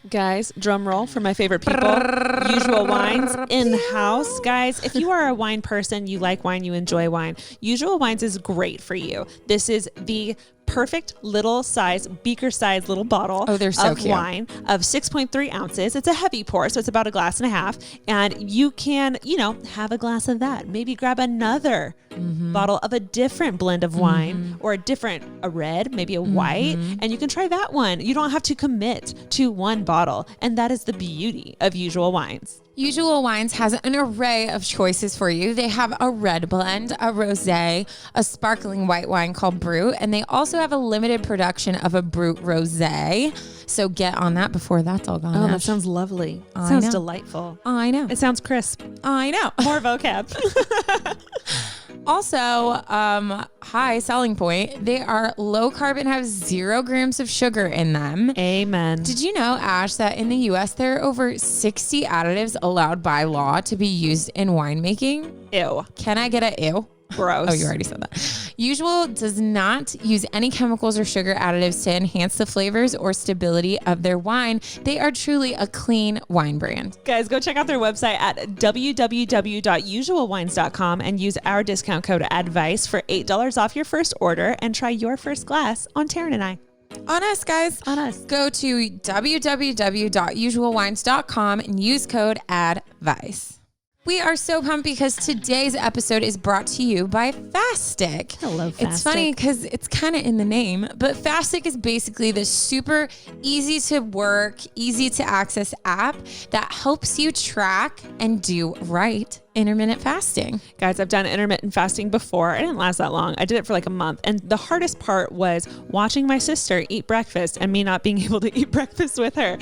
Guys, drum roll for my favorite people. Usual Wines in-house. Guys, if you are a wine person, you like wine, you enjoy wine, Usual Wines is great for you. This is the perfect little size, beaker size little bottle they're so of cute. wine of 6.3 ounces. It's a heavy pour, so it's about a glass and a half. And you can, have a glass of that. Maybe grab another bottle of a different blend of wine or a red, maybe a white, and you can try that one. You don't have to commit to one bottle. And that is the beauty of Usual Wines. Usual Wines has an array of choices for you. They have a red blend, a rosé, a sparkling white wine called Brut, and they also have a limited production of a Brut rosé. So get on that before that's all gone. Oh, that sounds lovely. Sounds delightful. I know. It sounds crisp. I know. More vocab. Also, high selling point. They are low carb and have 0 grams of sugar in them. Amen. Did you know, Ash, that in the U.S. there are over 60 additives allowed by law to be used in winemaking? Ew. Can I get a ew? Gross. Oh, you already said that. Usual does not use any chemicals or sugar additives to enhance the flavors or stability of their wine. They are truly a clean wine brand. Guys, go check out their website at www.usualwines.com and use our discount code ADVICE for $8 off your first order and try your first glass on Taryn and I. On us, guys. On us. Go to www.usualwines.com and use code ADVICE. We are so pumped because today's episode is brought to you by Fastic. Hello, Fastic. It's funny because it's kind of in the name, but Fastic is basically this super easy to work, easy to access app that helps you track and do intermittent fasting. Guys, I've done intermittent fasting before. I didn't last that long. I did it for like a month. And the hardest part was watching my sister eat breakfast and me not being able to eat breakfast with her.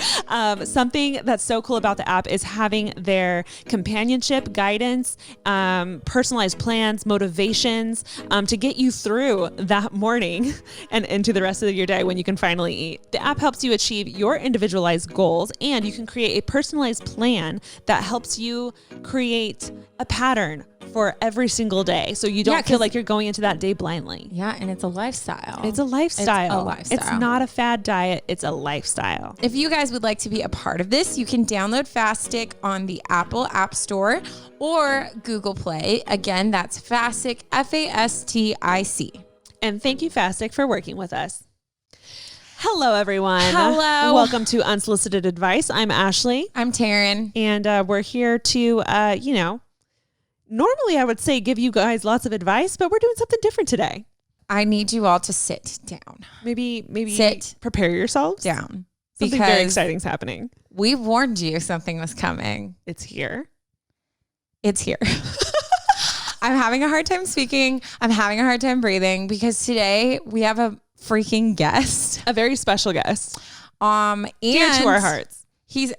Something that's so cool about the app is having their companionship, guidance, personalized plans, motivations to get you through that morning and into the rest of your day when you can finally eat. The app helps you achieve your individualized goals, and you can create a personalized plan that helps you create a pattern for every single day, so you don't feel like you're going into that day blindly. Yeah, and it's a lifestyle. It's a lifestyle. It's a lifestyle. It's not a fad diet. It's a lifestyle. If you guys would like to be a part of this, you can download Fastic on the Apple App Store or Google Play. Again, that's Fastic, Fastic. And thank you, Fastic, for working with us. Hello, everyone. Hello. Welcome to Unsolicited Advice. I'm Ashley. I'm Taryn. And we're here to, normally I would say give you guys lots of advice, but we're doing something different today. I need you all to sit down. Maybe sit, prepare yourselves down. Something very exciting is happening. We warned you something was coming. It's here. It's here. I'm having a hard time speaking. I'm having a hard time breathing because today we have a freaking guest. A very special guest. And dear to our hearts. He's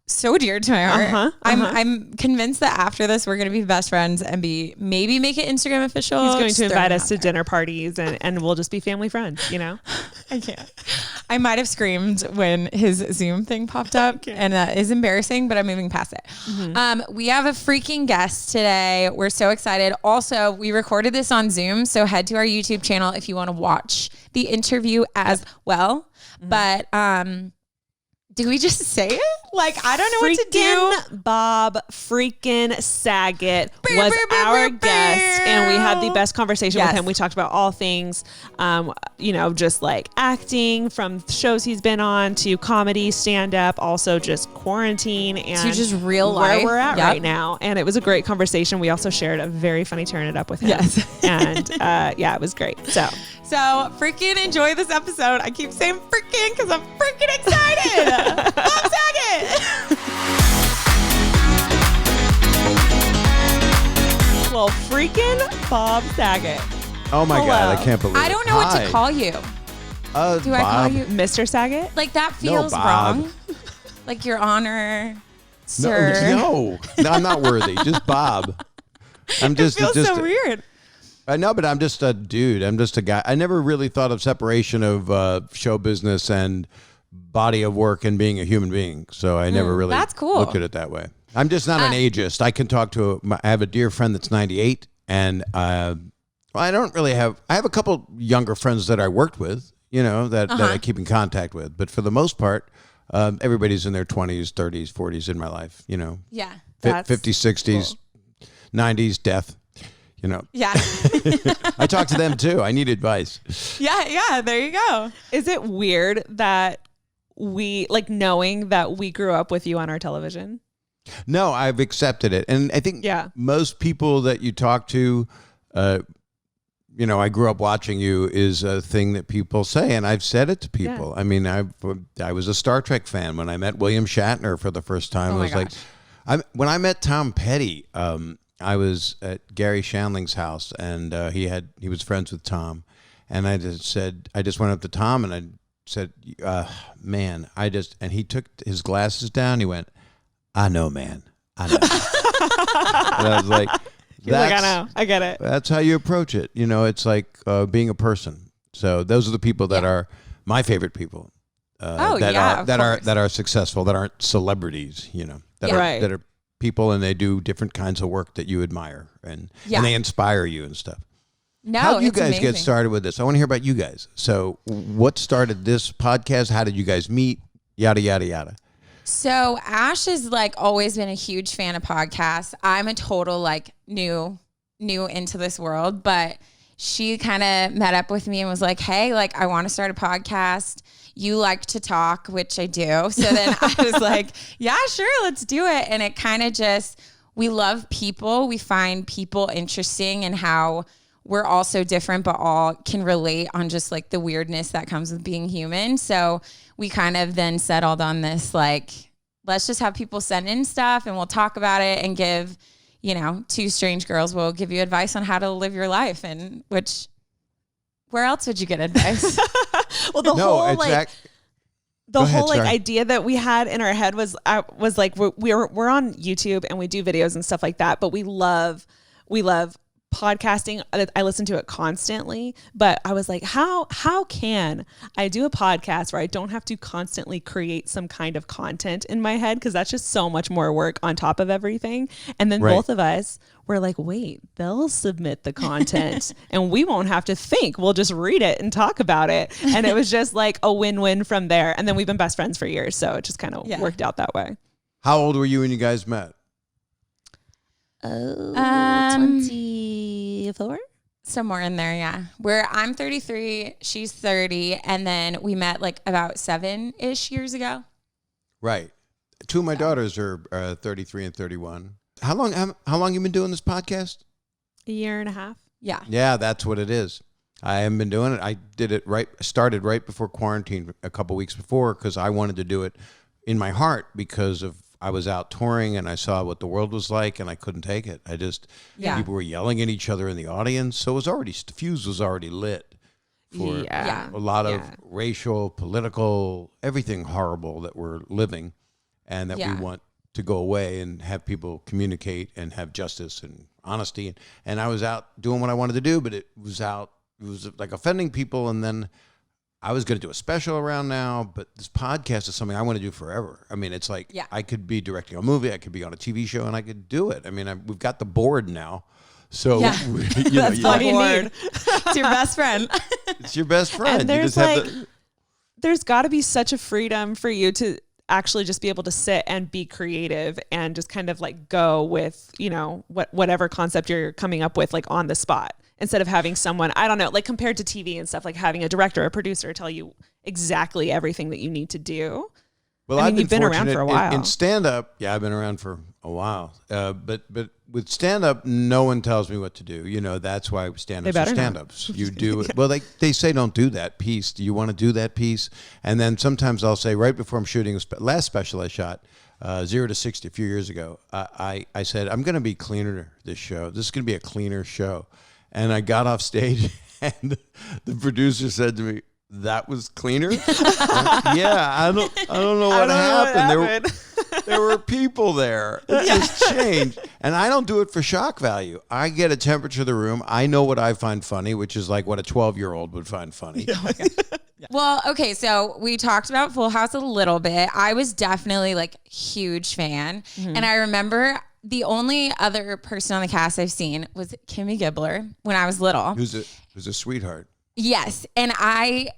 so dear to my heart. I'm convinced that after this, we're going to be best friends and maybe make it Instagram official. He's going to invite us to dinner parties and we'll just be family friends, I can't. I might have screamed when his Zoom thing popped up and that is embarrassing, but I'm moving past it. Mm-hmm. We have a freaking guest today. We're so excited. Also, we recorded this on Zoom, so head to our YouTube channel if you want to watch the interview as well. Mm-hmm. But do we just say it? Like, I don't know what to do. Bob freaking Saget was our guest, and we had the best conversation with him. We talked about all things, just like acting, from shows he's been on to comedy, stand-up, also just quarantine and to just real life, where we're at right now. And it was a great conversation. We also shared a very funny Turn It Up with him. Yes. And it was great. So freaking enjoy this episode. I keep saying freaking because I'm freaking excited. Bob Saget. Well, freaking Bob Saget. Oh my God, I can't believe it. I don't know what to call you. Do Bob. I call you Mr. Saget? Like that feels wrong. Like Your Honor, sir. No, I'm not worthy. Just Bob. I'm just. It feels so weird. I know, but I'm just a dude. I'm just a guy. I never really thought of separation of show business and body of work and being a human being. So I never really looked at it that way. I'm just not an ageist. I can talk to I have a dear friend that's 98, and I don't really have. I have a couple younger friends that I worked with, that I keep in contact with. But for the most part, everybody's in their 20s, 30s, 40s in my life, Yeah. 50s, 60s, cool. 90s, death. Yeah. I talk to them too. I need advice. Yeah. There you go. Is it weird that we knowing that we grew up with you on our television? No, I've accepted it. And I think most people that you talk to, I grew up watching you is a thing that people say. And I've said it to people. Yeah. I mean, I was a Star Trek fan when I met William Shatner for the first time. I was when I met Tom Petty, I was at Gary Shandling's house, and he was friends with Tom, and I just went up to Tom and I said, man, and he took his glasses down. He went, I know, man, I know. And I was like, I know, I get it. That's how you approach it. It's like being a person. So those are the people that are my favorite people. That are successful, that aren't celebrities. That are people, and they do different kinds of work that you admire, and they inspire you and stuff. No, how did you guys get started with this? I want to hear about you guys. So what started this podcast? How did you guys meet? Yada, yada, yada. So Ash has always been a huge fan of podcasts. I'm a total new into this world, but she kind of met up with me and was like, hey, I want to start a podcast. You like to talk, which I do. So then I was like, yeah, sure, let's do it. And it kind of we love people. We find people interesting and how we're all so different, but all can relate on just the weirdness that comes with being human. So we kind of then settled on this, let's just have people send in stuff and we'll talk about it and give, two strange girls will give you advice on how to live your life. And where else would you get advice? Well, the whole idea that we had in our head was we're on YouTube and we do videos and stuff like that, but we love podcasting. I listen to it constantly, but I was like, how can I do a podcast where I don't have to constantly create some kind of content in my head? Because that's just so much more work on top of everything. And then both of us were like, wait, they'll submit the content and we won't have to think. We'll just read it and talk about it. And it was just a win-win from there. And then we've been best friends for years. So it just kind of worked out that way. How old were you when you guys met? 24? Somewhere in there, yeah. I'm 33, she's 30, and then we met about 7-ish years ago. Right. Two of my daughters are 33 and 31. How long you been doing this podcast? A year and a half. Yeah. Yeah, that's what it is. I haven't been doing it. I did it started right before quarantine, a couple weeks before, because I wanted to do it in my heart because I was out touring and I saw what the world was like and I couldn't take it. People were yelling at each other in the audience. So the fuse was already lit for a lot of racial, political, everything horrible that we're living, and that we want to go away and have people communicate and have justice and honesty. And I was out doing what I wanted to do, but it was offending people. And then I was going to do a special around now, but this podcast is something I want to do forever. I mean, it's I could be directing a movie, I could be on a TV show, and I could do it. I mean, we've got the board now. So that's all you need. It's your best friend. It's your best friend. And there's there's got to be such a freedom for you to actually just be able to sit and be creative and just kind of go with, whatever concept you're coming up with on the spot. Instead of having someone, I don't know, compared to TV and stuff, having a director, a producer tell you exactly everything that you need to do. Well, you've been around for a while. In stand-up, I've been around for a while. But with stand-up, no one tells me what to do. That's why stand-ups are stand-ups. You do it. Well, they say don't do that piece. Do you want to do that piece? And then sometimes I'll say right before I'm shooting last special I shot, 0 to 60 a few years ago, I said, I'm going to be cleaner this show. This is going to be a cleaner show. And I got off stage and the producer said to me, that was cleaner? I don't know what happened. There were people there. It just changed. And I don't do it for shock value. I get a temperature of the room. I know what I find funny, which is what a 12-year-old would find funny. Well, okay, so we talked about Full House a little bit. I was definitely huge fan. Mm-hmm. And I remember the only other person on the cast I've seen was Kimmy Gibbler when I was little. Who's a sweetheart. Yes. And I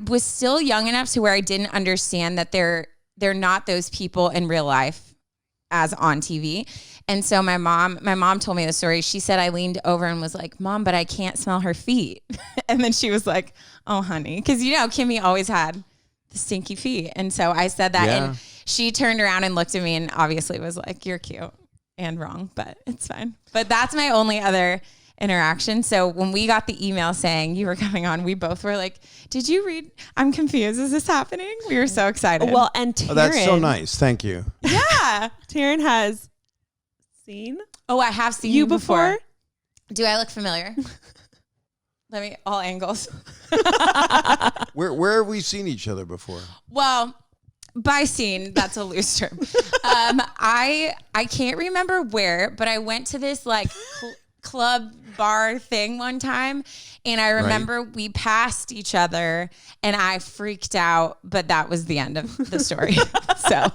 was still young enough to where I didn't understand that there they're not those people in real life as on TV. And so my mom told me the story. She said I leaned over and was like, Mom, but I can't smell her feet. And then she was like, oh, honey. Because, Kimmy always had the stinky feet. And so I said that. Yeah. And she turned around and looked at me and obviously was like, you're cute and wrong, but it's fine. But that's my only other interaction. So when we got the email saying you were coming on, we both were like, did you read? I'm confused. Is this happening? We were so excited. Well, and Taryn. Oh, that's so nice. Thank you. Yeah. Taryn has seen. Oh, I have seen you before. Do I look familiar? Let me, all angles. Where have we seen each other before? Well, by scene, that's a loose term. I can't remember where, but I went to this like club bar thing one time, and I remember we passed each other, and I freaked out, but that was the end of the story. So.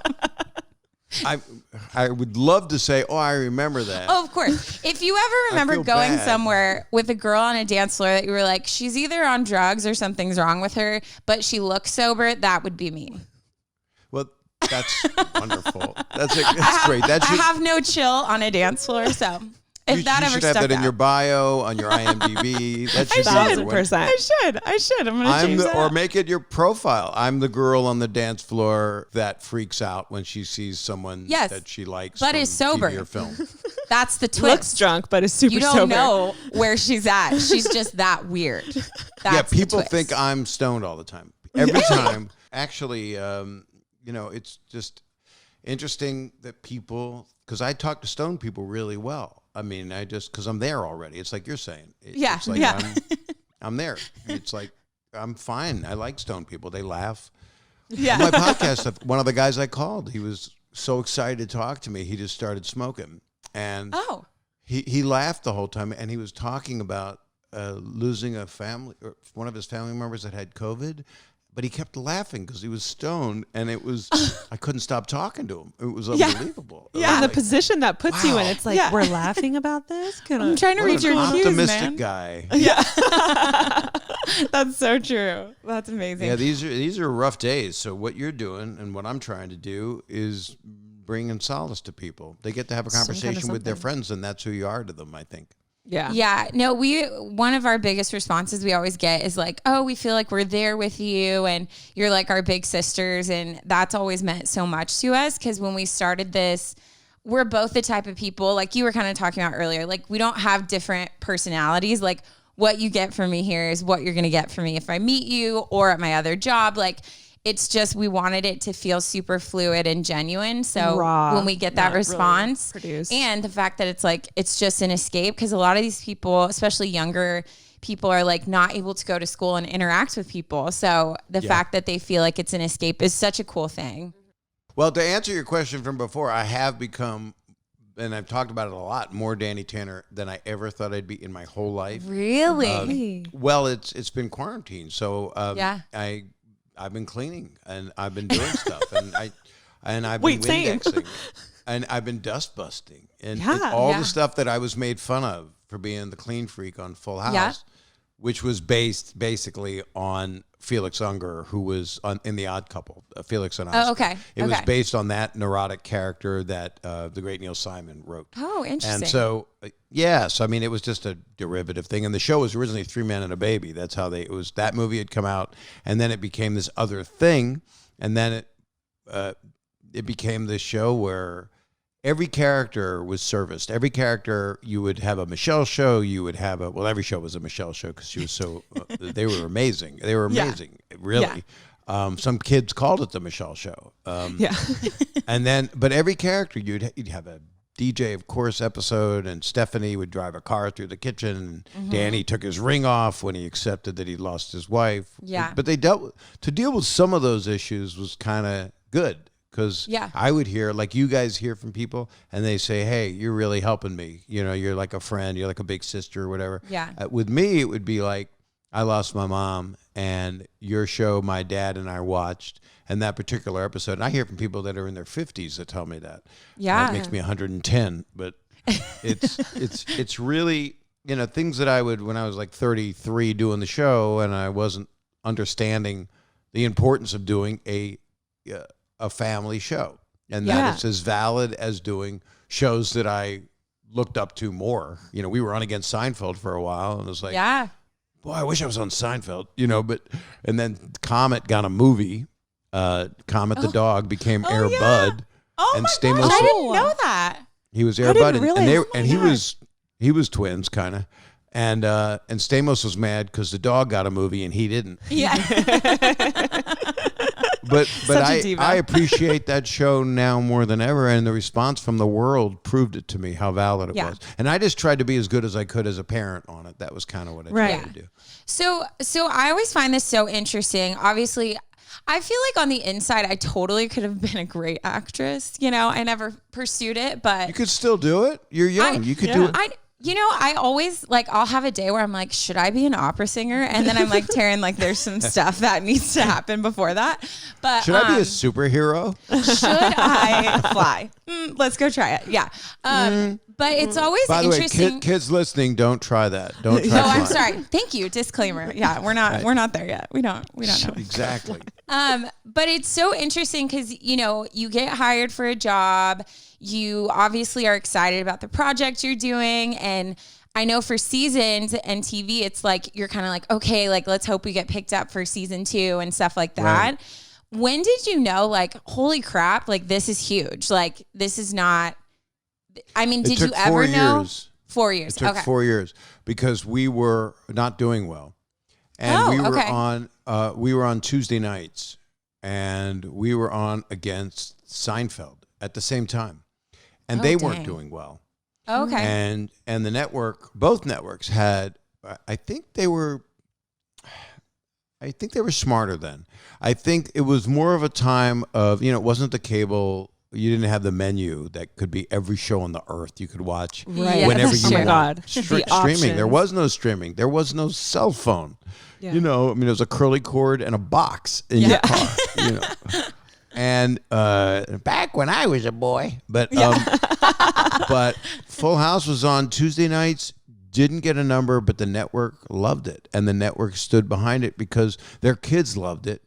I would love to say, oh, I remember that. Oh, of course. If you ever remember going somewhere with a girl on a dance floor that you were like, she's either on drugs or something's wrong with her, but she looks sober, that would be me. Well, that's wonderful. That's great. I have no chill on a dance floor, so if you that ever should stuck have that in out. your bio, on your IMDb. That should be 1,000%. I should. I'm gonna change that. Or make it your profile. I'm the girl on the dance floor that freaks out when she sees someone that she likes, but is sober. TV or film. That's the twist. Looks drunk, but is super You don't sober. know where she's at. She's just that weird. That's people the twist. think I'm stoned all the time. Every time. Actually, it's just interesting that people, because I talk to stoned people really well. I mean, because I'm there already. It's like you're saying. It's like I'm there. It's like, I'm fine. I like stoned people. They laugh. Yeah. On my podcast, one of the guys I called, he was so excited to talk to me. He just started smoking. And he laughed the whole time. And he was talking about losing a family, or one of his family members that had COVID. But he kept laughing because he was stoned, and it was, I couldn't stop talking to him. It was unbelievable. Yeah, the position that puts you in, it's like, we're laughing about this? I'm trying to read your cues, optimistic guy. Yeah. That's so true. That's amazing. Yeah, these are rough days. So what you're doing and what I'm trying to do is bringing solace to people. They get to have a conversation with their friends, and that's who you are to them, I think. Yeah. No, one of our biggest responses we always get is like, oh, we feel like we're there with you and you're like our big sisters. And that's always meant so much to us. Cause when we started this, we're both the type of people like you were kind of talking about earlier. Like we don't have different personalities. Like what you get from me here is what you're going to get from me if I meet you or at my other job. Like it's just, we wanted it to feel super fluid and genuine. So when we get that response really and the fact that it's like, it's just an escape. Cause a lot of these people, especially younger people, are like not able to go to school and interact with people. So the fact that they feel like it's an escape is such a cool thing. Well, to answer your question from before, I have become, and I've talked about it a lot, more Danny Tanner than I ever thought I'd be in my whole life. Really? Well, it's been quarantine. So I've been cleaning and I've been doing stuff and I've been Windexing and I've been dust busting and all the stuff that I was made fun of for being the clean freak on Full House, which was based basically on Felix Unger, who was in The Odd Couple, Felix and Oscar. Oh, okay. It was based on that neurotic character that the great Neil Simon wrote. Oh, interesting. And so, so I mean, it was just a derivative thing. And the show was originally Three Men and a Baby. That's how that movie had come out. And then it became this other thing. And then it became this show where every character was serviced. Every character, you would have a Michelle show. You would have every show was a Michelle show because she was so, they were amazing. They were amazing, really. Yeah. Some kids called it the Michelle show. And then, but every character, you'd have a DJ, of course, episode, and Stephanie would drive a car through the kitchen. And Danny took his ring off when he accepted that he'd lost his wife. Yeah. But to deal with some of those issues was kind of good. Because I would hear, like you guys hear from people, and they say, hey, you're really helping me. You're like a friend. You're like a big sister or whatever. Yeah. With me, it would be like, I lost my mom, and your show my dad and I watched, and that particular episode. And I hear from people that are in their 50s that tell me that. Yeah. It makes me 110. But it's really, things that I would, when I was like 33 doing the show, and I wasn't understanding the importance of doing a a family show, and that is as valid as doing shows that I looked up to more. You know, we were on against Seinfeld for a while, and it was like, boy, I wish I was on Seinfeld. You know, and then Comet got a movie. Comet the dog became Air Bud. Oh and my Stamos, gosh, I didn't know that. He was Air Bud, he was twins, kind of. And Stamos was mad because the dog got a movie and he didn't. Yeah. But I appreciate that show now more than ever, and the response from the world proved it to me how valid it was. And I just tried to be as good as I could as a parent on it. That was kind of what I tried to do. So I always find this so interesting. Obviously, I feel like on the inside, I totally could have been a great actress. You know, I never pursued it, but you could still do it. You're young. You could do it. You know, I always I'll have a day where I'm like, should I be an opera singer? And then I'm like, Taryn, there's some stuff that needs to happen before that. But should I be a superhero? Should I fly? Let's go try it. Yeah. But it's always interesting. By the way, kids listening, don't try that. Don't try. No, I'm sorry. Thank you. Disclaimer. Yeah, we're not there yet. We don't know. Exactly. But it's so interesting because, you know, you get hired for a job. You obviously are excited about the project you're doing. And I know for seasons and TV, it's like, you're kind of like, okay, let's hope we get picked up for season 2 and stuff like that. Right. When did you know, holy crap, this is huge? This is not, I mean, did you ever know? 4 years. It took 4 years because we were not doing well. And we were on Tuesday nights, and we were on against Seinfeld at the same time. And they weren't doing well. Okay. And the network, both networks had, I think they were smarter then. I think it was more of a time of, you know, it wasn't the cable. You didn't have the menu that could be every show on the earth you could watch whenever you want. Oh my God. Streaming. There was no streaming. There was no cell phone. Yeah. You know, I mean, it was a curly cord and a box in your car. You know. And back when I was a boy, but Full House was on Tuesday nights. Didn't get a number, but the network loved it, and the network stood behind it because their kids loved it.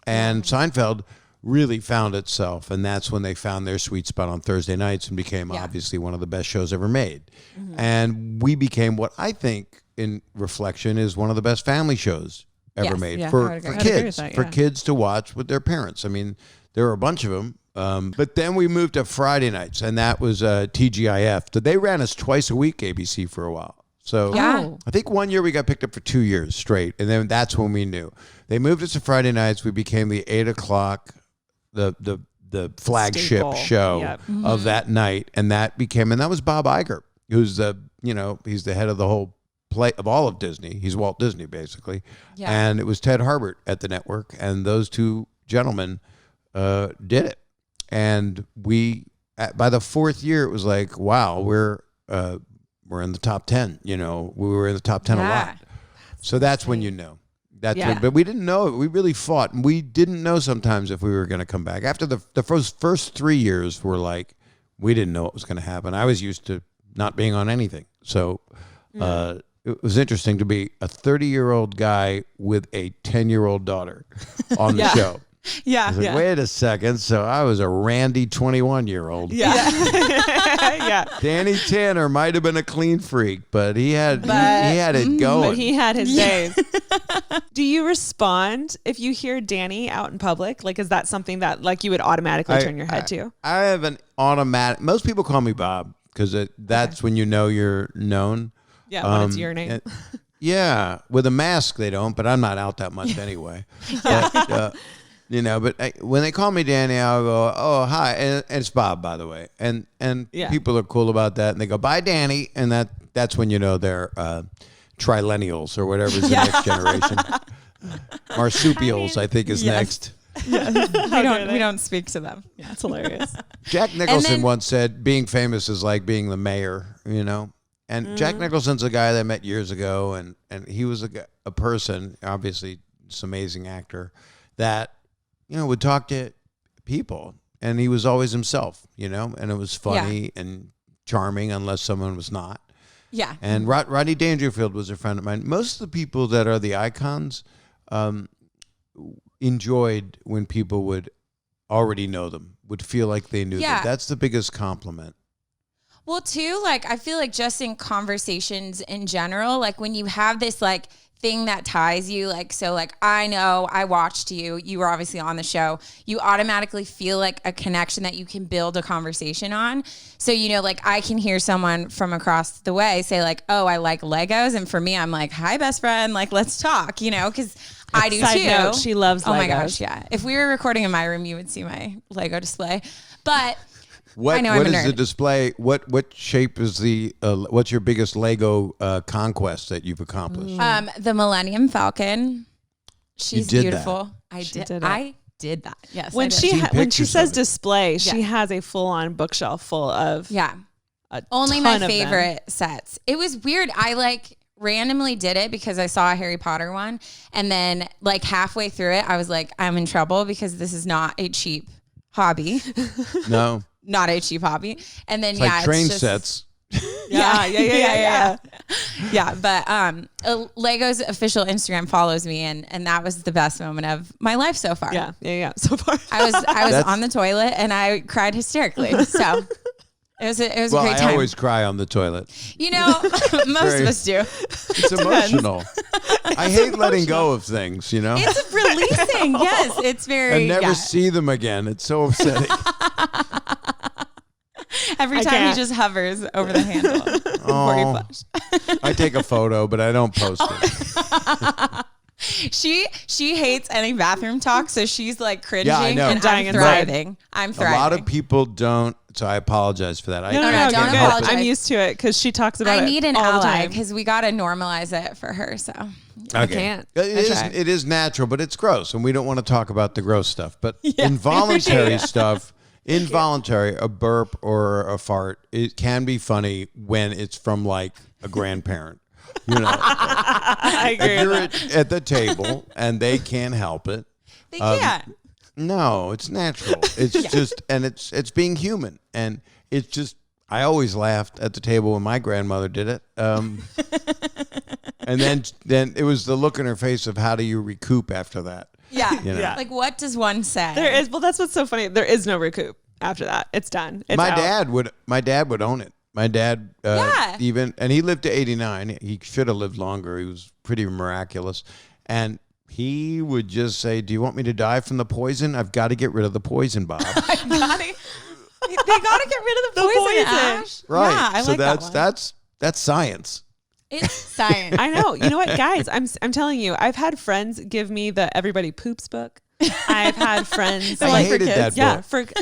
And Seinfeld really found itself, and that's when they found their sweet spot on Thursday nights and became obviously one of the best shows ever made. Mm-hmm. And we became what I think, in reflection, is one of the best family shows ever made for kids, for kids to watch with their parents. I mean, there were a bunch of them. But then we moved to Friday nights, and that was TGIF. So they ran us twice a week, ABC, for a while. So I think 1 year we got picked up for 2 years straight, and then that's when we knew. They moved us to Friday nights. We became the 8 o'clock, the flagship show of that night, and that was Bob Iger, who's he's the head of the whole of all of Disney. He's Walt Disney, basically. Yeah. And it was Ted Harbert at the network, and those two gentlemen did it. And we, by the 4th year, it was like, wow, we're in the top 10. You know, we were in the top 10 a lot. So that's when you know. But we didn't know. We really fought, and we didn't know sometimes if we were going to come back. After the first 3 years were like, we didn't know what was going to happen. I was used to not being on anything, so it was interesting to be a 30-year-old guy with a 10-year-old daughter on the show. Yeah. I was like, wait a second. So I was a randy 21-year-old. Yeah. Danny Tanner might have been a clean freak, but he had it going. But he had his days. Do you respond if you hear Danny out in public? Is that something that you would automatically turn your head to? I have an automatic. Most people call me Bob because that's when you know you're known. Yeah, when it's your name. Yeah, with a mask they don't, but I'm not out that much anyway. But, when they call me Danny, I'll go, oh, hi. And it's Bob, by the way. And people are cool about that. And they go, bye, Danny. And that's when you know they're trilennials or whatever's the next generation. Marsupials, I think, is next. Yeah. We don't speak to them. Yeah, it's hilarious. Jack Nicholson once said, being famous is like being the mayor, you know. And Jack Nicholson's a guy that I met years ago, and he was a person, obviously this amazing actor, that would talk to people, and he was always himself, and it was funny and charming unless someone was not. Yeah. And Rodney Dangerfield was a friend of mine. Most of the people that are the icons enjoyed when people would already know them would feel like they knew them. That's the biggest compliment. Well, too, like, I feel like just in conversations in general, like when you have this like thing that ties you, like, so like, I know I watched you were obviously on the show, you automatically feel like a connection that you can build a conversation on. So, you know, like I can hear someone from across the way say like, oh, I like Legos. And for me, I'm like, hi, best friend, like, let's talk, you know, because I do Side too. note, she loves Legos. Oh my gosh, yeah. If we were recording in my room, you would see my Lego display. But what is the display? What shape is the? What's your biggest Lego conquest that you've accomplished? The Millennium Falcon. She's beautiful. That. I did that. Yes. When she says display, she has a full on bookshelf full of only my favorite sets. It was weird. I like randomly did it because I saw a Harry Potter one, and then like halfway through it, I was like, I'm in trouble because this is not a cheap hobby. No. Not a cheap hobby. And then, it's like train sets. Yeah. But Lego's official Instagram follows me, and that was the best moment of my life so far. Yeah. So far, I was on the toilet and I cried hysterically. So it was a great time. I always cry on the toilet. You know, most of us do. It's emotional. I hate letting go of things. You know, it's releasing. Yes, it's very. I never see them again. It's so upsetting. Every time he just hovers over the handle before you flush. I take a photo, but I don't post it. She hates any bathroom talk, so she's like cringing and dying and thriving. I'm thriving. A lot of people don't, so I apologize for that. No, don't apologize. I'm used to it because she talks about it. I need an all ally because we got to normalize it for her. So I can't. It is natural, but it's gross, and we don't want to talk about the gross stuff. But involuntary stuff. Involuntary, a burp or a fart, it can be funny when it's from like a grandparent. You know, I agree. If you're at the table and they can't help it. They can't. No, it's natural. It's just, and it's being human. And it's just, I always laughed at the table when my grandmother did it. And then it was the look in her face of how do you recoup after that? Yeah. You know? Like, what does one say? There is. Well, that's what's so funny. There is no recoup after that. It's done. It's my out. dad would own it. My dad, even, and he lived to 89. He should have lived longer. He was pretty miraculous. And he would just say, do you want me to die from the poison? I've got to get rid of the poison, Bob. They got to get rid of the poison, Ash. Right. Yeah, I like that one. That's science. It's science. I know. You know what, guys? I'm telling you, I've had friends give me the Everybody Poops book. I've had friends I hated that book.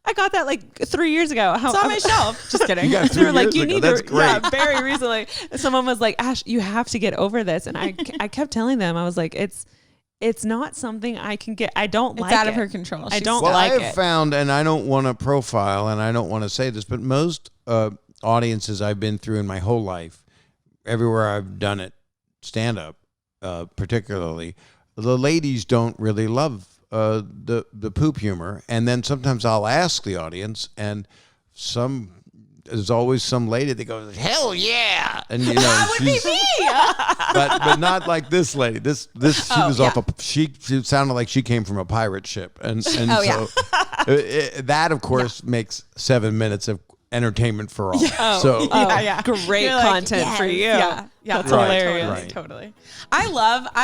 I got that like 3 years ago. It's on my shelf. Just kidding. You got 3 years like, you ago. need That's to, great. Yeah, very recently. Someone was like, Ash, you have to get over this. And I kept telling them, I was like, it's not something I can get. I don't like it. It's out of her control. I don't like it. I have found, and I don't want to profile, and I don't want to say this, but most audiences I've been through in my whole life, everywhere I've done it, stand up, particularly, the ladies don't really love the poop humor. And then sometimes I'll ask the audience, and there's always some lady that goes, hell yeah. And you know, that would be me. but not like this lady. She sounded like she came from a pirate ship. And so that of course makes 7 minutes of entertainment for all. Great content for you. Yeah. That's right, hilarious. Totally. I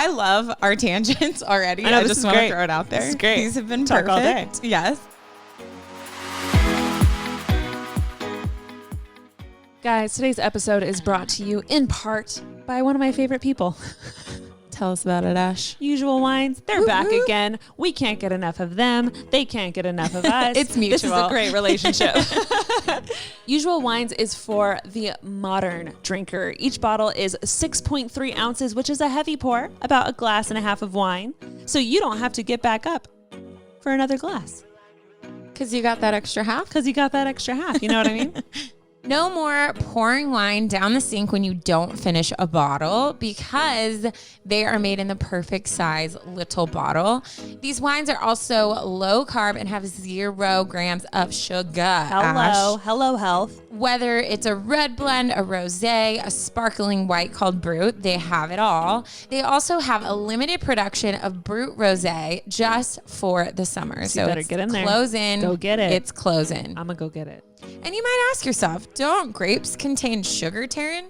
love our tangents already. I just want to throw it out there. This is great. These have been Talk perfect. all day. Yes. Guys, today's episode is brought to you in part by one of my favorite people. Tell us about it, Ash. Usual Wines. They're back again. We can't get enough of them. They can't get enough of us. It's mutual. This is a great relationship. Usual Wines is for the modern drinker. Each bottle is 6.3 ounces, which is a heavy pour, about a glass and a half of wine. So you don't have to get back up for another glass. Because you got that extra half? Because you got that extra half. You know what I mean? No more pouring wine down the sink when you don't finish a bottle, because they are made in the perfect size little bottle. These wines are also low carb and have 0 grams of sugar. Hello health. Whether it's a red blend, a rosé, a sparkling white called Brut, they have it all. They also have a limited production of Brut Rosé just for the summer. So you better get in there. Closing. Go get it. It's closing. I'm gonna go get it. And you might ask yourself, don't grapes contain sugar, Taryn?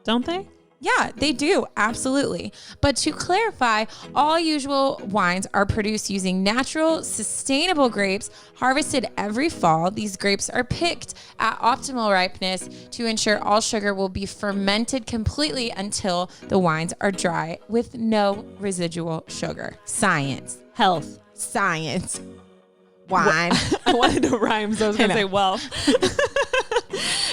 Don't they? Yeah, they do. Absolutely. But to clarify, all usual wines are produced using natural, sustainable grapes harvested every fall. These grapes are picked at optimal ripeness to ensure all sugar will be fermented completely until the wines are dry with no residual sugar. Science. Health. Science. Wine. I wanted to rhyme, so I was going to say wealth.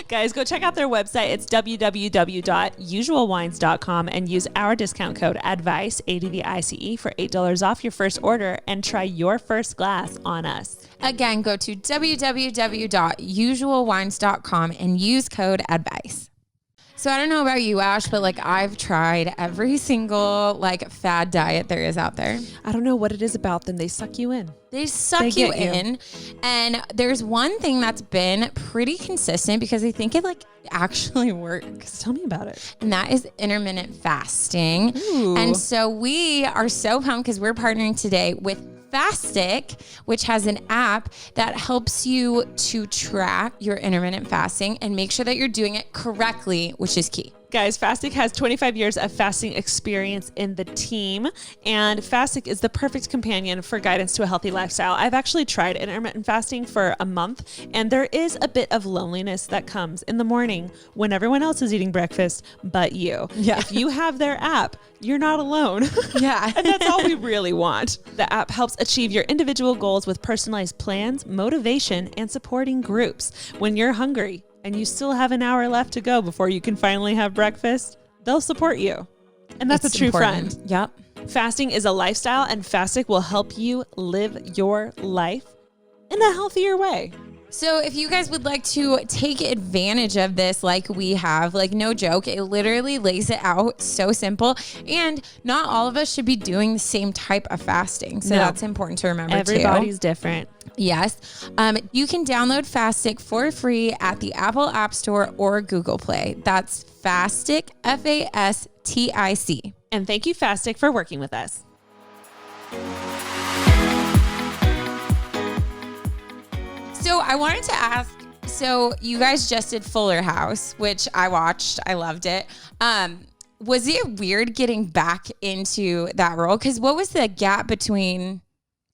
Guys, go check out their website. It's www.usualwines.com and use our discount code ADVICE, ADVICE, for $8 off your first order and try your first glass on us. Again, go to www.usualwines.com and use code ADVICE. So I don't know about you, Ash, but like I've tried every single like fad diet there is out there. I don't know what it is about them. They suck you in. They suck you in. And there's one thing that's been pretty consistent because I think it like actually works. Tell me about it. And that is intermittent fasting. Ooh. And so we are so pumped because we're partnering today with Fastic, which has an app that helps you to track your intermittent fasting and make sure that you're doing it correctly, which is key. Guys, Fastic has 25 years of fasting experience in the team, and Fastic is the perfect companion for guidance to a healthy lifestyle. I've actually tried intermittent fasting for a month, and there is a bit of loneliness that comes in the morning when everyone else is eating breakfast but you. Yeah. If you have their app, you're not alone. Yeah. And that's all we really want. The app helps achieve your individual goals with personalized plans, motivation, and supporting groups. When you're hungry and you still have an hour left to go before you can finally have breakfast, they'll support you. And that's a true friend. Yep. Fasting is a lifestyle, and Fastic will help you live your life in a healthier way. So if you guys would like to take advantage of this like we have, like no joke, it literally lays it out so simple. And not all of us should be doing the same type of fasting. So that's important to remember. Everybody's different. Yes. You can download Fastic for free at the Apple App Store or Google Play. That's Fastic, Fastic. And thank you, Fastic, for working with us. So I wanted to ask, so you guys just did Fuller House, which I watched. I loved it. Was it weird getting back into that role? Because what was the gap between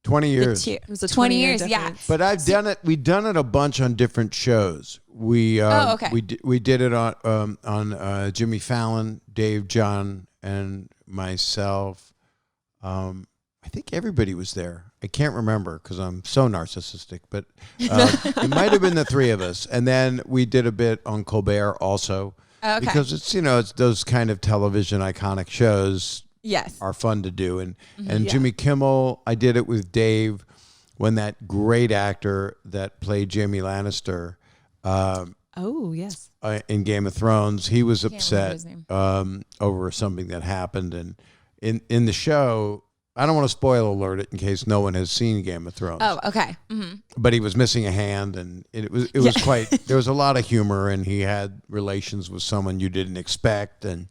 20 years. It was a 20 years, yeah. But I've done it. We've done it a bunch on different shows. We did it on Jimmy Fallon, Dave, John, and myself. I think everybody was there. I can't remember because I'm so narcissistic, but it might have been the three of us. And then we did a bit on Colbert also, because it's those kind of television iconic shows. Yes, are fun to do. And Jimmy Kimmel, I did it with Dave when that great actor that played Jaime Lannister. In Game of Thrones, he was upset over something that happened, and in the show. I don't want to spoil alert it in case no one has seen Game of Thrones. Oh, okay. Mm-hmm. But he was missing a hand, and it was quite. There was a lot of humor, and he had relations with someone you didn't expect, and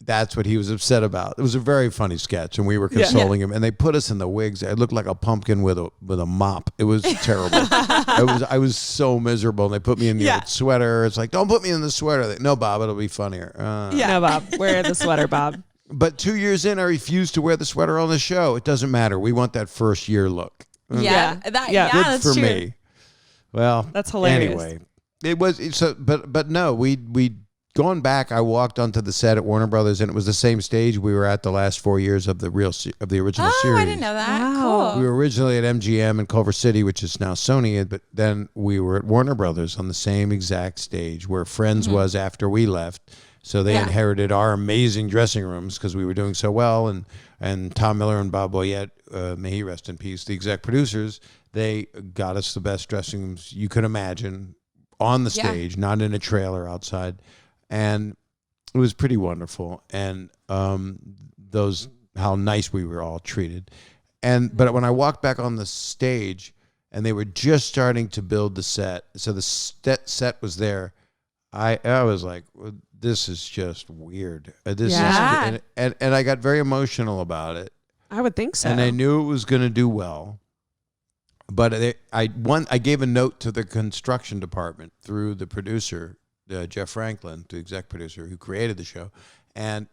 that's what he was upset about. It was a very funny sketch, and we were consoling him. And they put us in the wigs. I looked like a pumpkin with a mop. It was terrible. I was so miserable. And they put me in the sweater. It's like, don't put me in the sweater. No, Bob, it'll be funnier. No, Bob, wear the sweater, Bob. But 2 years in, I refused to wear the sweater on the show. It doesn't matter. We want that first year look. Good that's for true. Me. Well, that's hilarious. Anyway, it was so. But no, we going back. I walked onto the set at Warner Brothers, and it was the same stage we were at the last 4 years of the original series. I didn't know that. Wow. Cool. We were originally at MGM in Culver City, which is now Sony, but then we were at Warner Brothers on the same exact stage where Friends was after we left. So they inherited our amazing dressing rooms because we were doing so well. And Tom Miller and Bob Boyette, may he rest in peace, the exec producers, they got us the best dressing rooms you could imagine, on the stage, not in a trailer outside. And it was pretty wonderful. And how nice we were all treated. But when I walked back on the stage and they were just starting to build the set, so the set was there, I was like, well, this is just weird. And I got very emotional about it. I would think so. And I knew it was going to do well. But I gave a note to the construction department through the producer, Jeff Franklin, the exec producer who created the show. And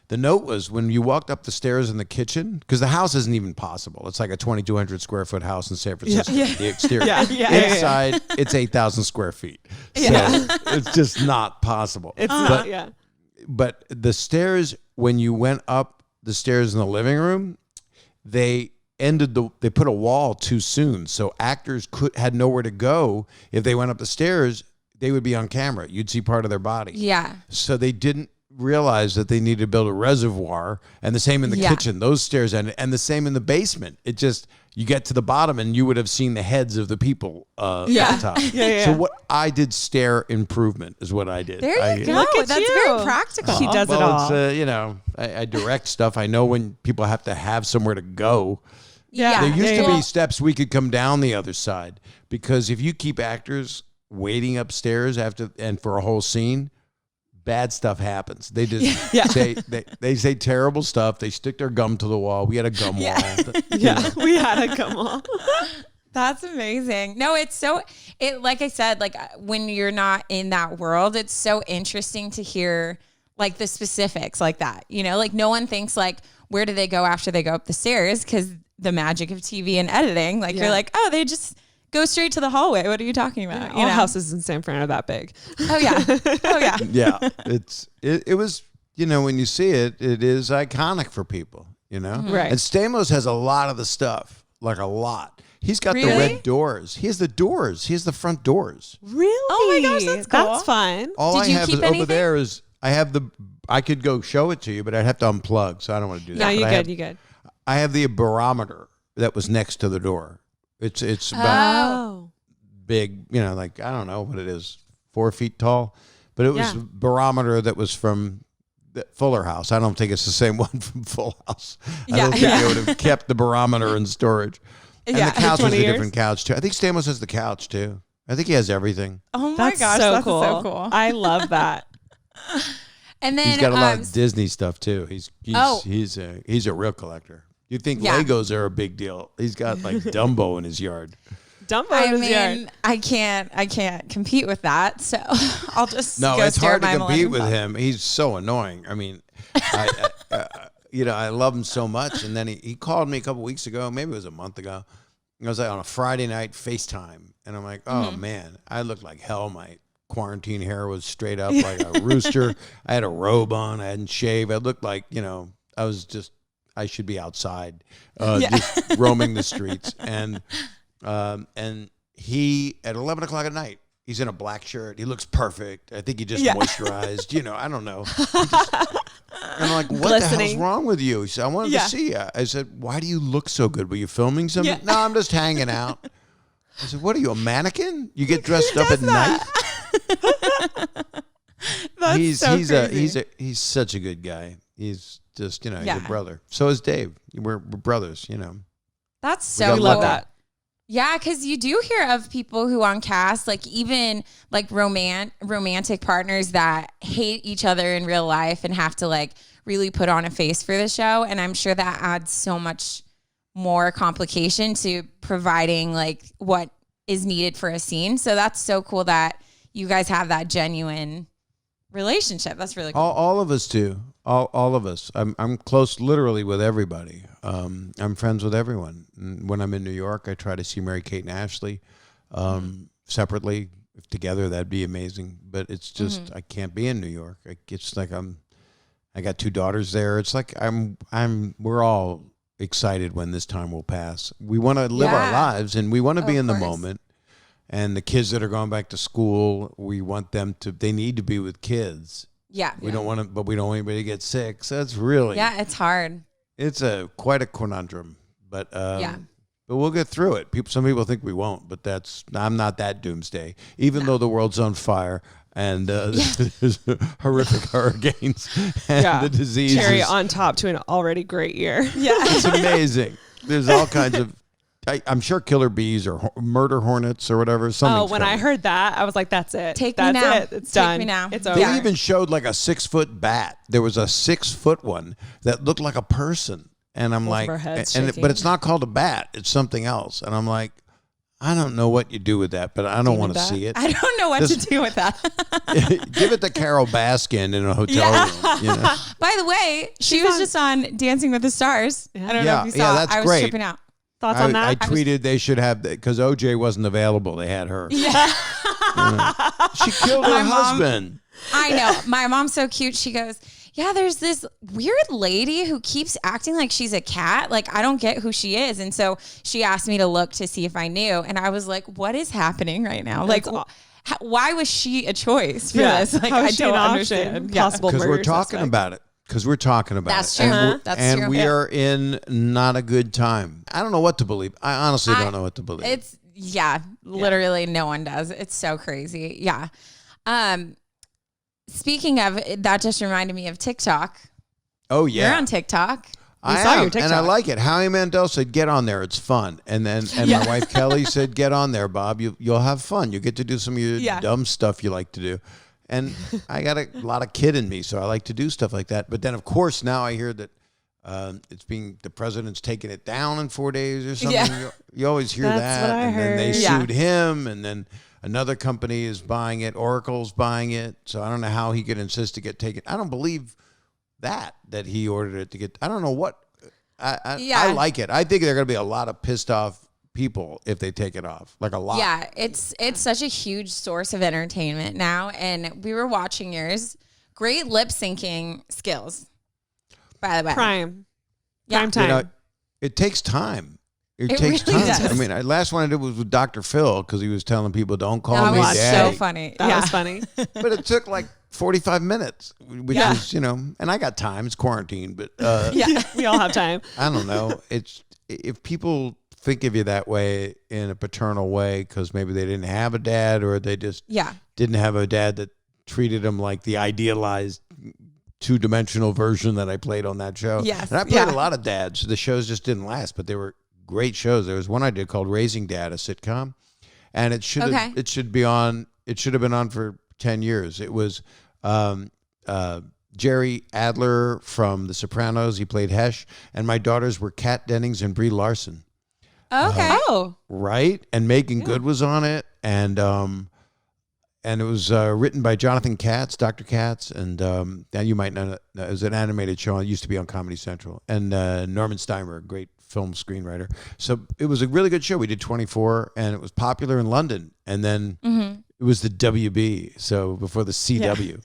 the note was, when you walked up the stairs in the kitchen, because the house isn't even possible. It's like a 2,200 square foot house in San Francisco. The exterior. Inside, it's 8,000 square feet. So it's just not possible. But the stairs, when you went up the stairs in the living room, they put a wall too soon. So actors had nowhere to go. If they went up the stairs, they would be on camera. You'd see part of their body. Yeah. So they didn't realize that they needed to build a reservoir, and the same in the kitchen. Those stairs and the same in the basement. It just, you get to the bottom and you would have seen the heads of the people at the top. So what I did, stair improvement is what I did. There you go. That's very practical. He does it all. It's I direct stuff. I know when people have to have somewhere to go. Yeah. There used to be steps we could come down the other side, because if you keep actors waiting upstairs for a whole scene, bad stuff happens. They just say they say terrible stuff. They stick their gum to the wall. We had a gum wall. We had a gum wall. That's amazing. No, like I said, like when you're not in that world, it's so interesting to hear like the specifics like that. Like no one thinks like, where do they go after they go up the stairs? Because the magic of TV and editing, like you're like, oh, they just go straight to the hallway. What are you talking about? All houses in San Fran are that big. Oh yeah. Oh yeah. Yeah. It was, when you see it, it is iconic for people, Right. And Stamos has a lot of the stuff, like a lot. He's got the red doors. He has the doors. He has the front doors. Really? Oh my gosh, that's cool. That's fun. All Did I you have keep is anything? over there is I could go show it to you, but I'd have to unplug, so I don't want to do that. No, you But good. I have the barometer that was next to the door. It's about big, like, I don't know what it is, 4 feet tall, but it was a barometer that was from the Fuller House. I don't think it's the same one from Full House. I don't think they would have kept the barometer in storage. And the couch was a different couch too. I think Stamos has the couch too. I think he has everything. Oh my gosh, that's so cool. I love that. And then he's got a lot of Disney stuff too. He's a real collector. You think Legos are a big deal? He's got like Dumbo in his yard. I can't compete with that. So I'll just it's hard to compete with him. He's so annoying. I mean, I love him so much. And then he called me a couple weeks ago, maybe it was a month ago. I was like on a Friday night FaceTime, and I'm like, oh man, I looked like hell. My quarantine hair was straight up like a rooster. I had a robe on. I hadn't shaved. I looked like I should be outside, just roaming the streets. And he, at 11 o'clock at night, he's in a black shirt. He looks perfect. I think he just moisturized. I don't know. And I'm like, what the hell's wrong with you? He said, I wanted to see you. I said, why do you look so good? Were you filming something? Yeah. No, I'm just hanging out. I said, what are you, a mannequin? You get dressed up at night? He's such a good guy. He's just, he's a brother. So is Dave. We're brothers, That's so cool. We love that. Yeah, because you do hear of people who on cast, like even like romantic partners that hate each other in real life and have to like really put on a face for the show. And I'm sure that adds so much more complication to providing like what is needed for a scene. So that's so cool that you guys have that genuine relationship. That's really cool. All of us do. All of us. I'm close literally with everybody. I'm friends with everyone. And when I'm in New York, I try to see Mary Kate and Ashley separately. If together, that'd be amazing. But it's just I can't be in New York. It's like I got 2 daughters there. It's like we're all excited when this time will pass. We want to live our lives, and we want to be in the moment. And the kids that are going back to school, we want them to. They need to be with kids. Yeah. We don't want to, but we don't want anybody to get sick. So that's really it's hard. It's quite a conundrum, but But we'll get through it. Some people think we won't, but I'm not that doomsday. Even though the world's on fire and there's horrific hurricanes and the disease. Cherry on top to an already great year. Yeah. It's amazing. There's all kinds of, I'm sure killer bees or murder hornets or whatever. When I heard that, I was like, that's it. Take that's me now. it. It's done. Take me now. It's over. They even showed like a 6-foot bat. There was a 6-foot one that looked like a person. And I'm like, but it's not called a bat. It's something else. And I'm like, I don't know what you do with that, but I don't want to see it. I don't know what to do with that. Give it to Carol Baskin in a hotel room. You know? By the way, she was just on Dancing with the Stars. I don't know if you saw. That's I was great. tripping out. Thoughts on that? I tweeted they should have, because OJ wasn't available. They had her. Yeah. She killed her husband. I know. My mom's so cute. She goes, yeah, there's this weird lady who keeps acting like she's a cat. Like, I don't get who she is. And so she asked me to look to see if I knew. And I was like, what is happening right now? Like, why was she a choice for this? Like, I don't understand. Possible Because we're talking suspect. about it. Because we're talking about That's it. true. That's true. We are in not a good time. I don't know what to believe. I honestly don't know what to believe. Literally no one does. It's so crazy. Yeah. Speaking of, that just reminded me of TikTok. Oh, yeah. You're on TikTok. I saw am, your TikTok. and I like it. Howie Mandel said, get on there. It's fun. And then my wife, Kelly, said, get on there, Bob. You'll have fun. You get to do some of your dumb stuff you like to do. And I got a lot of kid in me, so I like to do stuff like that. But then, of course, now I hear that the president's taking it down in 4 days or something. Yeah. You always hear That's that. what I and then they heard. sued him, and then another company is buying it. Oracle's buying it. So I don't know how he could insist to get taken. I don't believe that he ordered it to get. I don't know what. I like it. I think there are going to be a lot of pissed off people if they take it off, like a lot. Yeah, it's such a huge source of entertainment now. And we were watching yours. Great lip syncing skills, by the way. Prime time. You know, it takes time. It takes really time. does. I mean, last one I did was with Dr. Phil because he was telling people, "Don't call That me was daddy." so funny. That was funny. But it took like 45 minutes, which is, and I got time. It's quarantine, but We all have time. I don't know. It's if people think of you that way in a paternal way because maybe they didn't have a dad or they just didn't have a dad that treated them like the idealized two-dimensional version that I played on that show. Yes. And I played a lot of dads. The shows just didn't last, but they were great shows. There was one I did called Raising Dad, a sitcom, and it should have been on for 10 years. It was Jerry Adler from The Sopranos. He played Hesh, and my daughters were Kat Dennings and Brie Larson. Okay. Right? And Megan Good was on it, and it was written by Jonathan Katz, Dr. Katz, and now you might know it was an animated show. It used to be on Comedy Central, and Norman Steimer, a great film screenwriter. So it was a really good show. We did 24, and it was popular in London, and then it was the WB, so before the CW.